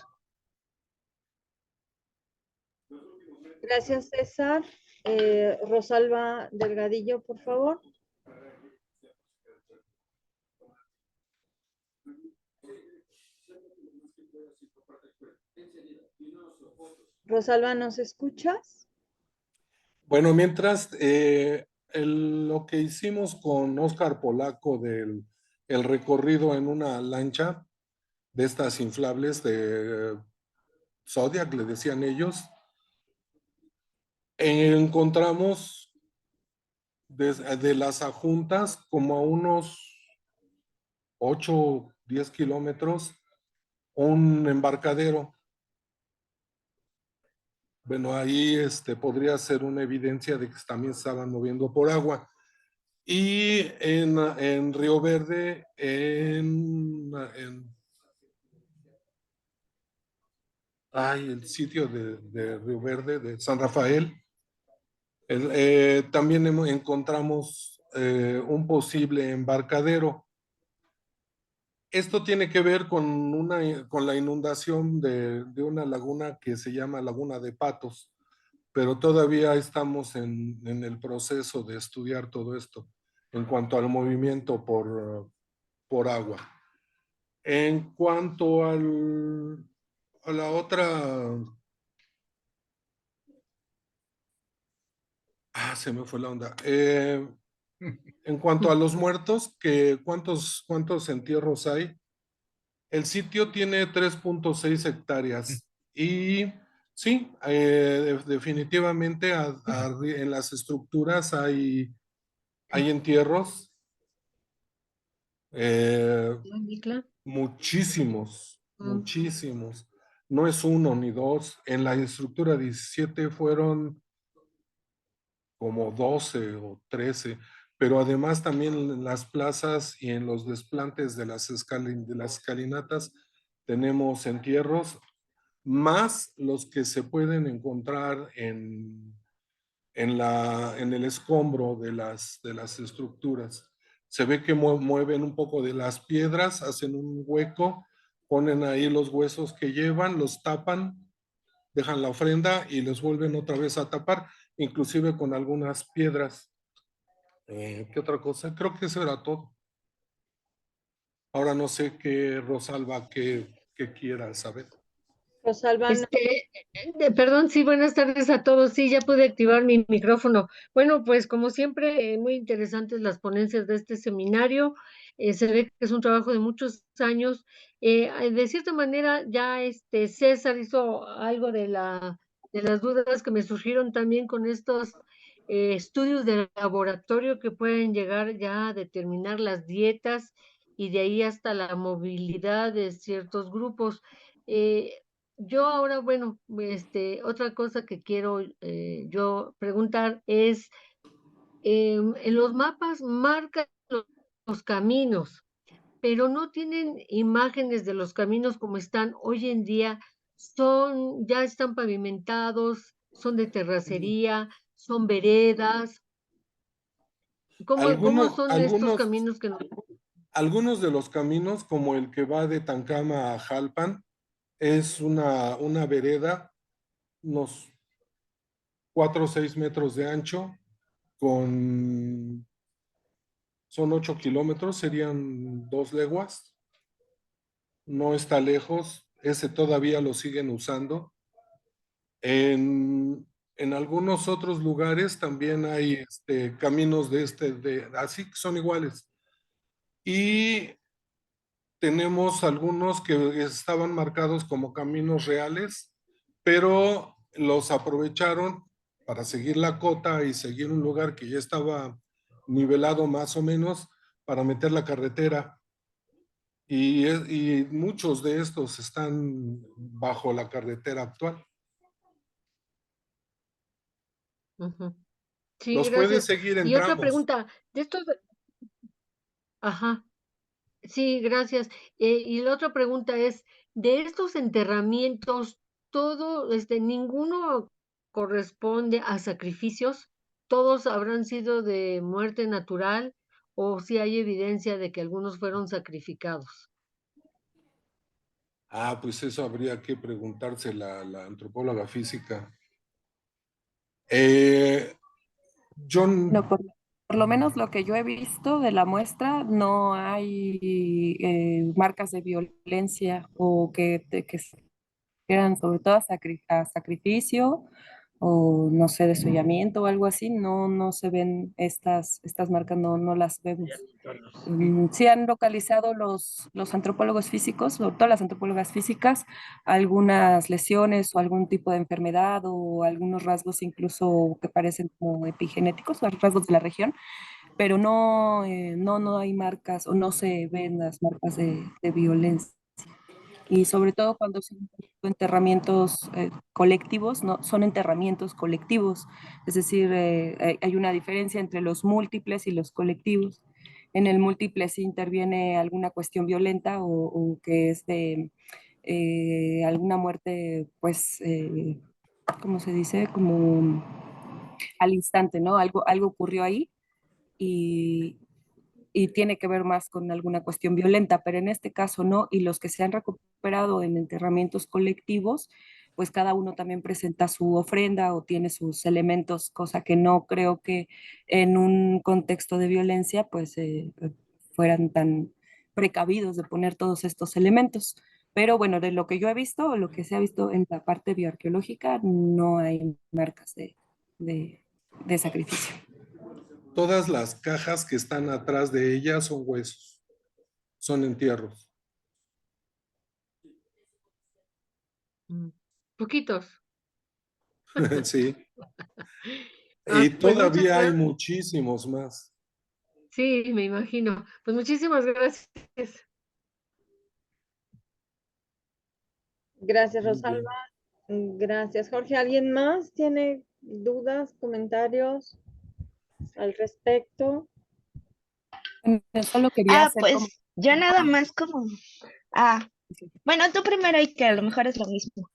Gracias, César. Rosalba Delgadillo, por favor. Rosalba, ¿nos escuchas? Bueno, mientras lo que hicimos con Oscar Polaco del el recorrido en una lancha de estas inflables de Zodiac, le decían ellos, encontramos de las adjuntas como a unos 8, 10 kilómetros un embarcadero. Bueno, ahí podría ser una evidencia de que también estaban moviendo por agua. Y en Río Verde, el sitio de Río Verde, de San Rafael, también encontramos un posible embarcadero. Esto tiene que ver con la inundación de una laguna que se llama Laguna de Patos, pero todavía estamos en el proceso de estudiar todo esto en cuanto al movimiento por agua. En cuanto a la otra... se me fue la onda. En cuanto a los muertos, ¿cuántos entierros hay? El sitio tiene 3.6 hectáreas y sí, definitivamente en las estructuras hay entierros, muchísimos, muchísimos. No es uno ni dos. En la estructura 17 fueron como 12 o 13, pero además también en las plazas y en los desplantes de las escalinatas tenemos entierros, más los que se pueden encontrar en el escombro de las estructuras. Se ve que mueven un poco de las piedras, hacen un hueco ponen ahí los huesos que llevan, los tapan, dejan la ofrenda y los vuelven otra vez a tapar, inclusive con algunas piedras. ¿Qué otra cosa? Creo que eso era todo. Ahora no sé qué, Rosalba, qué quieras saber. Rosalba, no. Perdón, sí, buenas tardes a todos. Sí, ya pude activar mi micrófono. Bueno, pues como siempre, muy interesantes las ponencias de este seminario. Se ve que es un trabajo de muchos años. De cierta manera, ya César hizo algo de las dudas que me surgieron también con estos estudios de laboratorio que pueden llegar ya a determinar las dietas y de ahí hasta la movilidad de ciertos grupos. Eh, yo ahora, bueno, otra cosa que quiero yo preguntar es, en los mapas marcan los caminos, pero no tienen imágenes de los caminos como están hoy en día. Ya están pavimentados, son de terracería, son veredas. ¿Cómo son estos caminos que nos... Algunos de los caminos, como el que va de Tancama a Jalpan, es una vereda, unos 4 o 6 metros de ancho, son 8 kilómetros, serían 2 leguas. No está lejos, ese todavía lo siguen usando. En algunos otros lugares también hay caminos así que son iguales. Y tenemos algunos que estaban marcados como caminos reales, pero los aprovecharon para seguir la cota y seguir un lugar que ya estaba nivelado más o menos para meter la carretera. Y muchos de estos están bajo la carretera actual. Ujú. Sí, Los puedes gracias. seguir en Y otra tramos. pregunta, de estos... Ajá. Sí, gracias. Y la otra pregunta es, de estos enterramientos, ninguno corresponde a sacrificios, todos habrán sido de muerte natural, o si hay evidencia de que algunos fueron sacrificados. Pues eso habría que preguntarse la antropóloga física. Yo, No, por lo menos lo que yo he visto de la muestra, no hay marcas de violencia o que eran sobre todo a sacrificio o no sé, desollamiento o algo así, no se ven estas marcas, no las vemos. Sí han localizado los antropólogos físicos, sobre todo las antropólogas físicas, algunas lesiones o algún tipo de enfermedad o algunos rasgos incluso que parecen como epigenéticos o rasgos de la región, pero no hay marcas o no se ven las marcas de violencia. Y sobre todo cuando son enterramientos colectivos, no, son enterramientos colectivos, es decir, hay una diferencia entre los múltiples y los colectivos. En el múltiple sí interviene alguna cuestión violenta o que es de alguna muerte, pues, ¿cómo se dice? Como al instante, ¿no? Algo ocurrió ahí y, y tiene que ver más con alguna cuestión violenta, pero en este caso no, y los que se han recuperado en enterramientos colectivos, pues cada uno también presenta su ofrenda o tiene sus elementos, cosa que no creo que en un contexto de violencia pues fueran tan precavidos de poner todos estos elementos. Pero bueno, de lo que yo he visto, o lo que se ha visto en la parte bioarqueológica, no hay marcas de, de sacrificio. todas las cajas que están atrás de ella son huesos, son entierros. Poquitos. Sí. Y Pues muchas todavía hay gracias. muchísimos más. Sí, me imagino. Pues muchísimas gracias. Gracias, Muy bien. Rosalba. Gracias, Jorge. ¿Alguien más tiene dudas, comentarios al respecto? Solo quería hacer como... Pues yo nada más como, ah, bueno, tú primero y que a lo mejor es lo mismo.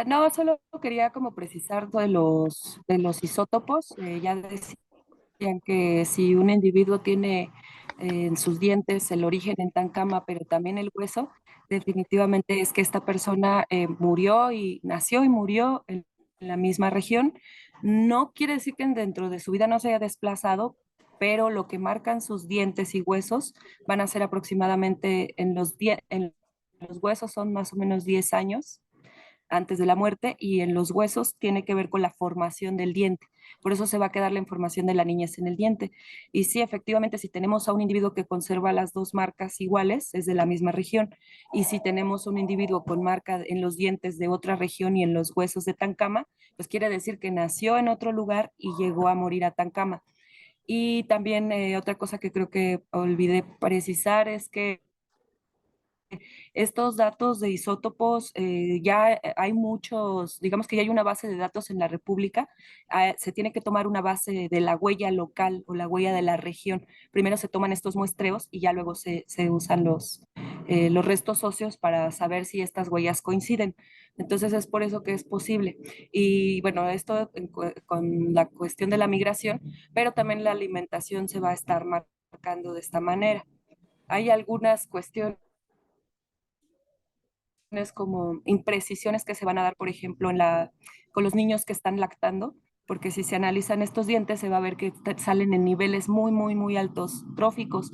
No, solo quería como precisar de los isótopos. Ya decían que si un individuo tiene en sus dientes, el origen en Tancama, pero también el hueso, definitivamente es que esta persona murió y nació y murió en la misma región. No quiere decir que dentro de su vida no se haya desplazado, pero lo que marcan sus dientes y huesos van a ser aproximadamente en los huesos son más o menos 10 años antes de la muerte y en los huesos tiene que ver con la formación del diente. Por eso se va a quedar la información de la niñez en el diente. Y sí, efectivamente, si tenemos a un individuo que conserva las dos marcas iguales, es de la misma región. Y si tenemos un individuo con marca en los dientes de otra región y en los huesos de Tancama, pues quiere decir que nació en otro lugar y llegó a morir a Tancama. Y también otra cosa que creo que olvidé precisar es que estos datos de isótopos, ya hay muchos, digamos que ya hay una base de datos en la República, se tiene que tomar una base de la huella local o la huella de la región. Primero se toman estos muestreos y ya luego se usan los restos óseos para saber si estas huellas coinciden. Entonces es por eso que es posible. Y bueno, esto con la cuestión de la migración, pero también la alimentación se va a estar marcando de esta manera. Hay algunas cuestiones como imprecisiones que se van a dar, por ejemplo, con los niños que están lactando, porque si se analizan estos dientes se va a ver que salen en niveles muy, muy, muy altos tróficos,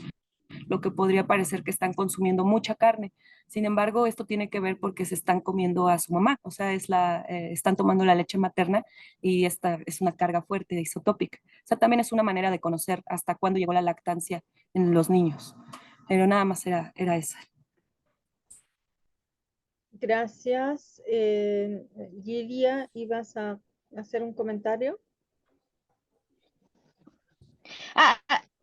lo que podría parecer que están consumiendo mucha carne. Sin embargo, esto tiene que ver porque se están comiendo a su mamá, o sea, están tomando la leche materna y esta es una carga fuerte isotópica. O sea, también es una manera de conocer hasta cuándo llegó la lactancia en los niños. Pero nada más era esa. Gracias. Lidia, ¿ibas a hacer un comentario?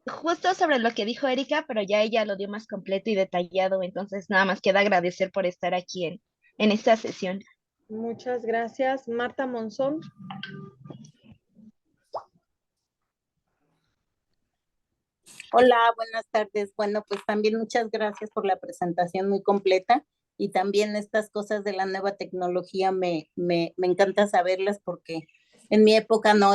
Justo sobre lo que dijo Erika, pero ya ella lo dio más completo y detallado, entonces nada más queda agradecer por estar aquí en esta sesión. Muchas gracias. Marta Monzón. Hola, buenas tardes. Bueno, pues también muchas gracias por la presentación muy completa y también estas cosas de la nueva tecnología me encanta saberlas porque en mi época no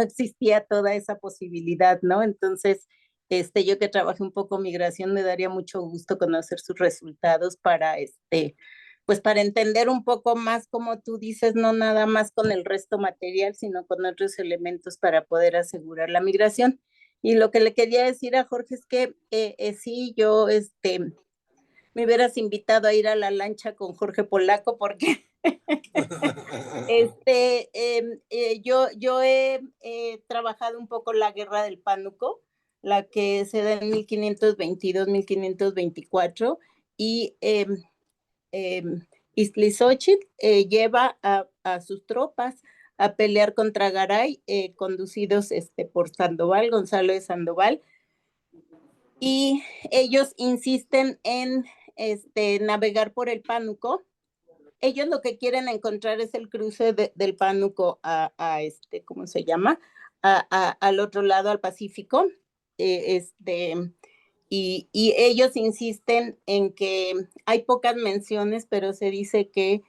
existía toda esa posibilidad, ¿no? Entonces, yo que trabajé un poco migración, me daría mucho gusto conocer sus resultados para, pues para entender un poco más, como tú dices, no nada más con el resto material, sino con otros elementos para poder asegurar la migración. Y lo que le quería decir a Jorge es que sí, yo me hubieras invitado a ir a la lancha con Jorge Polaco porque yo he trabajado un poco la guerra del Pánuco, la que se da en 1522-1524 y Iztlizóchitl lleva a sus tropas a pelear contra Garay, conducidos por Sandoval, Gonzalo de Sandoval, y ellos insisten en navegar por el Pánuco. Ellos lo que quieren encontrar es el cruce del Pánuco a ¿cómo se llama? Al otro lado, al Pacífico. Y ellos insisten en que hay pocas menciones, pero se dice que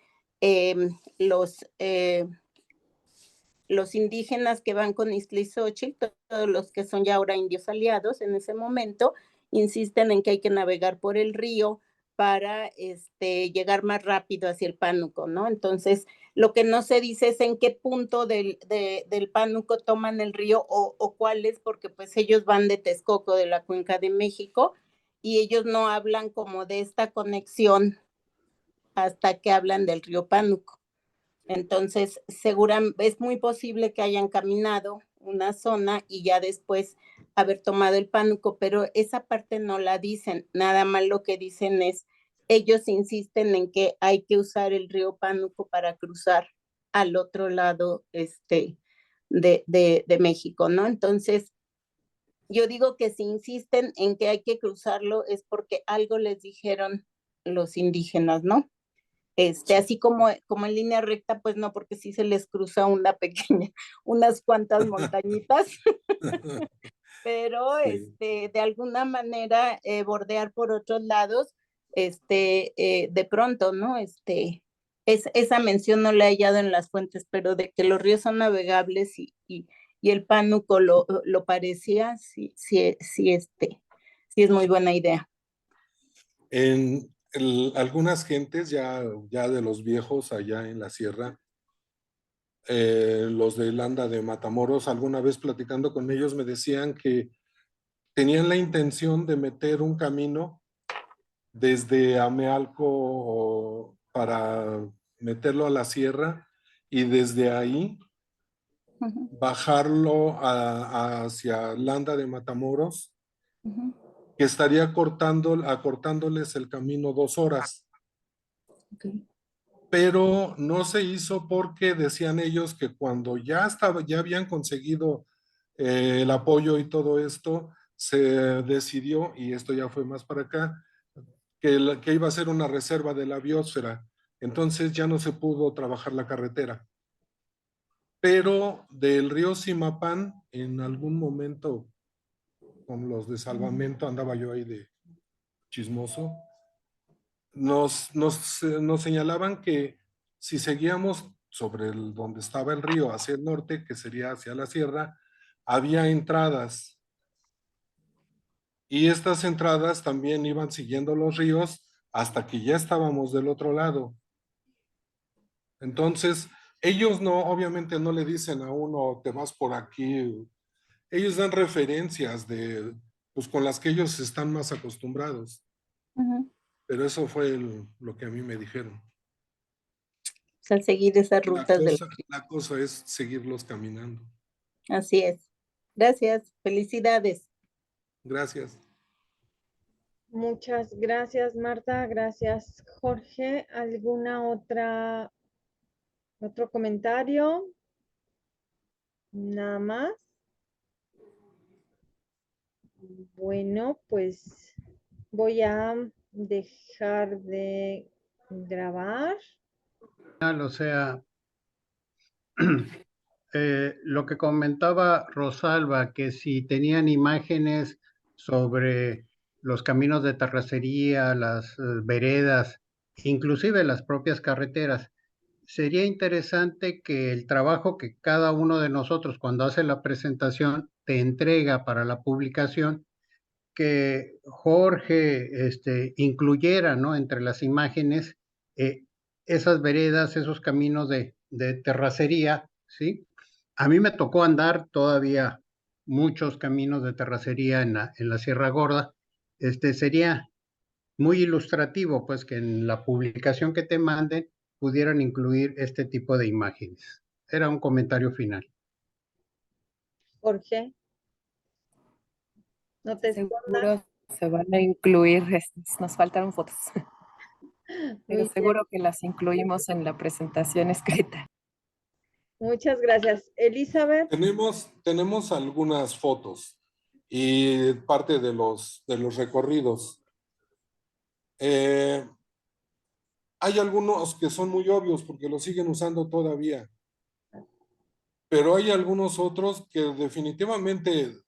los indígenas que van con Iztlizóchitl, todos los que son ya ahora indios aliados en ese momento, insisten en que hay que navegar por el río para llegar más rápido hacia el Pánuco, ¿no? Entonces, lo que no se dice es en qué punto del Pánuco toman el río o cuál es, porque pues ellos van de Texcoco, de la Cuenca de México, y ellos no hablan como de esta conexión hasta que hablan del río Pánuco. Entonces, es muy posible que hayan caminado una zona y ya después haber tomado el Pánuco, pero esa parte no la dicen, nada más lo que dicen es, ellos insisten en que hay que usar el río Pánuco para cruzar al otro lado de México, ¿no? Entonces, yo digo que si insisten en que hay que cruzarlo es porque algo les dijeron los indígenas, ¿no? Así como en línea recta, pues no, porque sí se les cruza una pequeña, unas cuantas montañitas, pero de alguna manera bordear por otros lados, de pronto, ¿no? Esa mención no la he hallado en las fuentes, pero de que los ríos son navegables y el Pánuco lo parecía, sí, sí es muy buena idea. En algunas gentes ya de los viejos allá en la sierra, los de Landa de Matamoros, alguna vez platicando con ellos me decían que tenían la intención de meter un camino desde Amealco para meterlo a la sierra y desde ahí bajarlo hacia Landa de Matamoros, que estaría acortándoles el camino 2 horas. Okay. Pero no se hizo porque decían ellos que cuando ya habían conseguido el apoyo y todo esto, se decidió, y esto ya fue más para acá, que iba a ser una reserva de la biosfera. Entonces ya no se pudo trabajar la carretera. Pero del río Simapán, en algún momento, con los de salvamento, andaba yo ahí de chismoso, nos señalaban que si seguíamos sobre donde estaba el río hacia el norte, que sería hacia la sierra, había entradas. Y estas entradas también iban siguiendo los ríos hasta que ya estábamos del otro lado. Entonces, ellos no, obviamente no le dicen a uno, te vas por aquí. Ellos dan referencias pues con las que ellos están más acostumbrados. Pero eso fue lo que a mí me dijeron. O sea, seguir esas rutas La cosa es seguirlos caminando. Así es. Gracias. Felicidades. Gracias. Muchas gracias, Marta. Gracias, Jorge. Otro comentario? Nada más. Bueno, pues voy a dejar de grabar. O sea, lo que comentaba Rosalba, que si tenían imágenes sobre los caminos de terracería, las veredas, inclusive las propias carreteras, sería interesante que el trabajo que cada uno de nosotros cuando hace la presentación te entrega para la publicación, que Jorge incluyera, ¿no?, entre las imágenes esas veredas, esos caminos de terracería, ¿sí? A mí me tocó andar todavía muchos caminos de terracería en la Sierra Gorda. Sería muy ilustrativo, pues, que en la publicación que te manden pudieran incluir este tipo de imágenes. Era un comentario final. Jorge, no te escondas. Seguro se van a incluir, nos faltaron fotos, pero Muy bien. seguro que las incluimos en la presentación escrita. Muchas gracias. Elizabeth. Tenemos algunas fotos y parte de los recorridos. Hay algunos que son muy obvios porque los siguen usando todavía, pero hay algunos otros que definitivamente,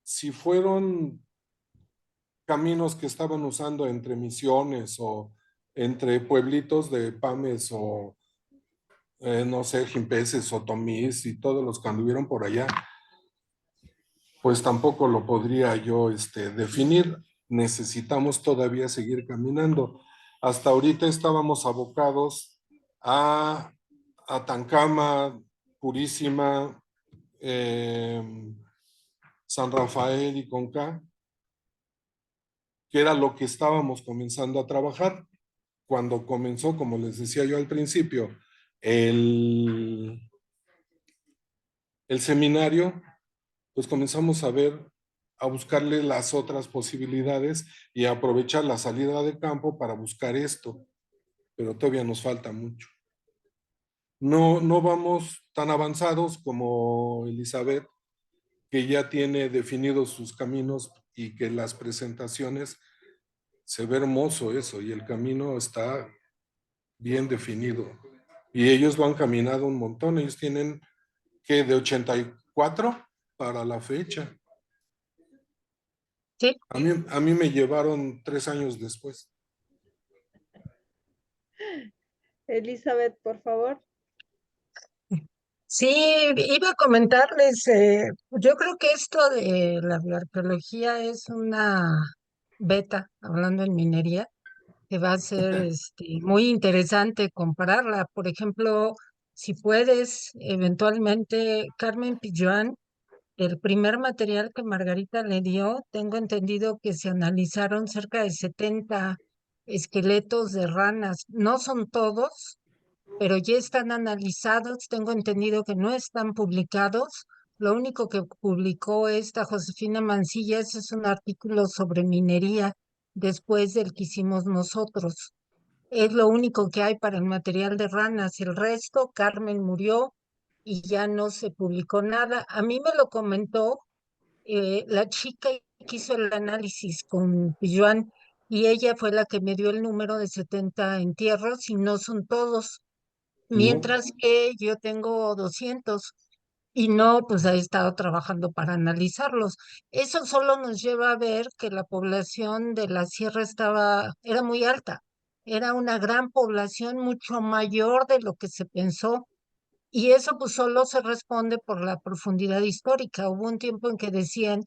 si fueron caminos que estaban usando entre misiones o entre pueblitos de Pames o no sé, Jimpeses o Tomís y todos los que anduvieron por allá, pues tampoco lo podría yo definir. Necesitamos todavía seguir caminando. Hasta ahorita estábamos abocados a Tancama, Purísima, San Rafael y Conca, que era lo que estábamos comenzando a trabajar. Cuando comenzó, como les decía yo al principio, el seminario, pues comenzamos a buscarle las otras posibilidades y a aprovechar la salida de campo para buscar esto, pero todavía nos falta mucho. No vamos tan avanzados como Elizabeth, que ya tiene definidos sus caminos y que las presentaciones se ve hermoso eso y el camino está bien definido. Y ellos lo han caminado un montón, ellos tienen que de 84 para la fecha. Sí. A mí me llevaron 3 años después. Elizabeth, por favor. Sí, iba a comentarles, yo creo que esto de la bioarqueología es una beta, hablando en minería, que va a ser muy interesante compararla. Por ejemplo, si puedes, eventualmente, Carmen Pilluan, el primer material que Margarita le dio, tengo entendido que se analizaron cerca de 70 esqueletos de ranas. No son todos, pero ya están analizados. Tengo entendido que no están publicados. Lo único que publicó esta Josefina Mancillas es un artículo sobre minería después del que hicimos nosotros. Es lo único que hay para el material de ranas. El resto, Carmen murió y ya no se publicó nada. A mí me lo comentó la chica que hizo el análisis con Pilluan y ella fue la que me dio el número de 70 entierros y no son todos, No. mientras que yo tengo 200 y no, pues he estado trabajando para analizarlos. Eso solo nos lleva a ver que la población de la sierra era muy alta, era una gran población mucho mayor de lo que se pensó. Y eso pues solo se responde por la profundidad histórica. Hubo un tiempo en que decían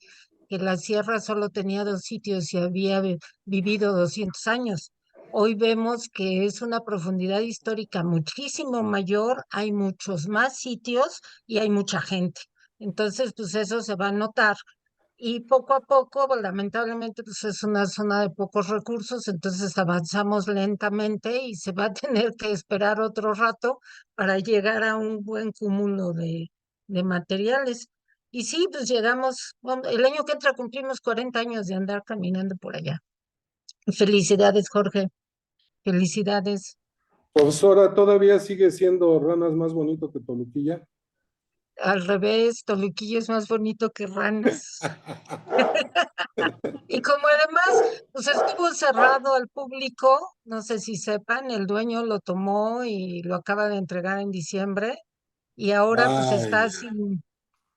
que la sierra solo tenía dos sitios y había vivido 200 años. Hoy vemos que es una profundidad histórica muchísimo mayor, hay muchos más sitios y hay mucha gente. Entonces, pues eso se va a notar. Y poco a poco, pues, lamentablemente, pues es una zona de pocos recursos, entonces avanzamos lentamente y se va a tener que esperar otro rato para llegar a un buen cúmulo de materiales. Y sí, pues llegamos, bueno, el año que entra cumplimos 40 años de andar caminando por allá. Felicidades, Jorge, felicidades. Profesora, ¿todavía sigue siendo Ranas más bonito que Toluquilla? Al revés, Toluquillo es más bonito que Ranas. Y como además, pues estuvo cerrado al público, no sé si sepan, el dueño lo tomó y lo acaba de entregar en diciembre y ahora pues está Vaya. sin,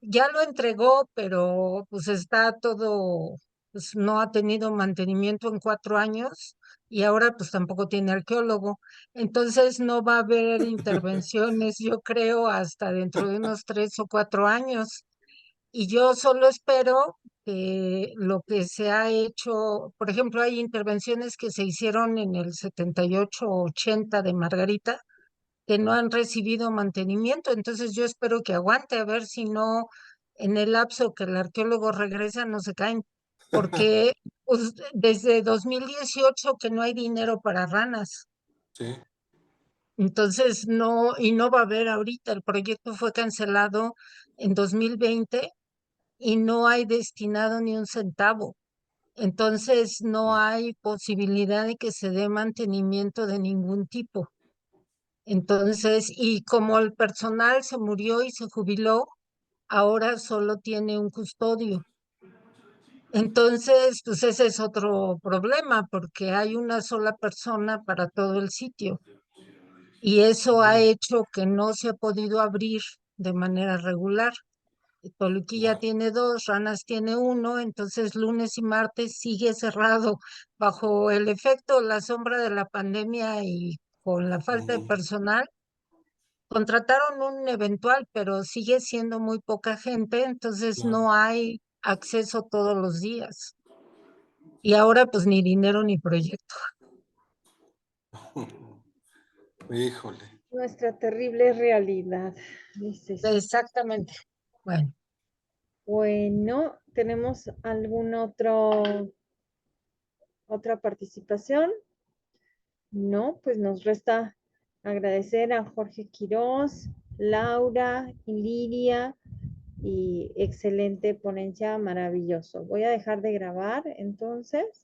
ya lo entregó, pero pues está todo, pues no ha tenido mantenimiento en 4 años y ahora pues tampoco tiene arqueólogo. Entonces no va a haber intervenciones, yo creo, hasta dentro de unos 3 o 4 años. Y yo solo espero que lo que se ha hecho, por ejemplo, hay intervenciones que se hicieron en el 78 o 80 de Margarita que no han recibido mantenimiento. Entonces yo espero que aguante a ver si no en el lapso que el arqueólogo regresa no se caen, porque pues, desde 2018 que no hay dinero para ranas. Sí. Entonces no, y no va a haber ahorita, el proyecto fue cancelado en 2020 y no hay destinado ni un centavo. Entonces no hay posibilidad de que se dé mantenimiento de ningún tipo. Entonces, y como el personal se murió y se jubiló, ahora solo tiene un custodio. Entonces, pues ese es otro problema, porque hay una sola persona para todo el sitio. Y eso ha hecho que no se ha podido abrir de manera regular. Toluquilla tiene dos, Ranas tiene uno, entonces lunes y martes sigue cerrado bajo el efecto, la sombra de la pandemia y con la falta de Ujú. personal. Contrataron un eventual, pero sigue siendo muy poca gente, entonces Claro. no hay acceso todos los días. Y ahora pues ni dinero ni proyecto. Híjole. Nuestra terrible realidad, dices. Exactamente. Bueno, Bueno, ¿tenemos otra participación? No, pues nos resta agradecer a Jorge Quirós, Laura y Lidia y excelente ponencia, maravilloso. Voy a dejar de grabar entonces.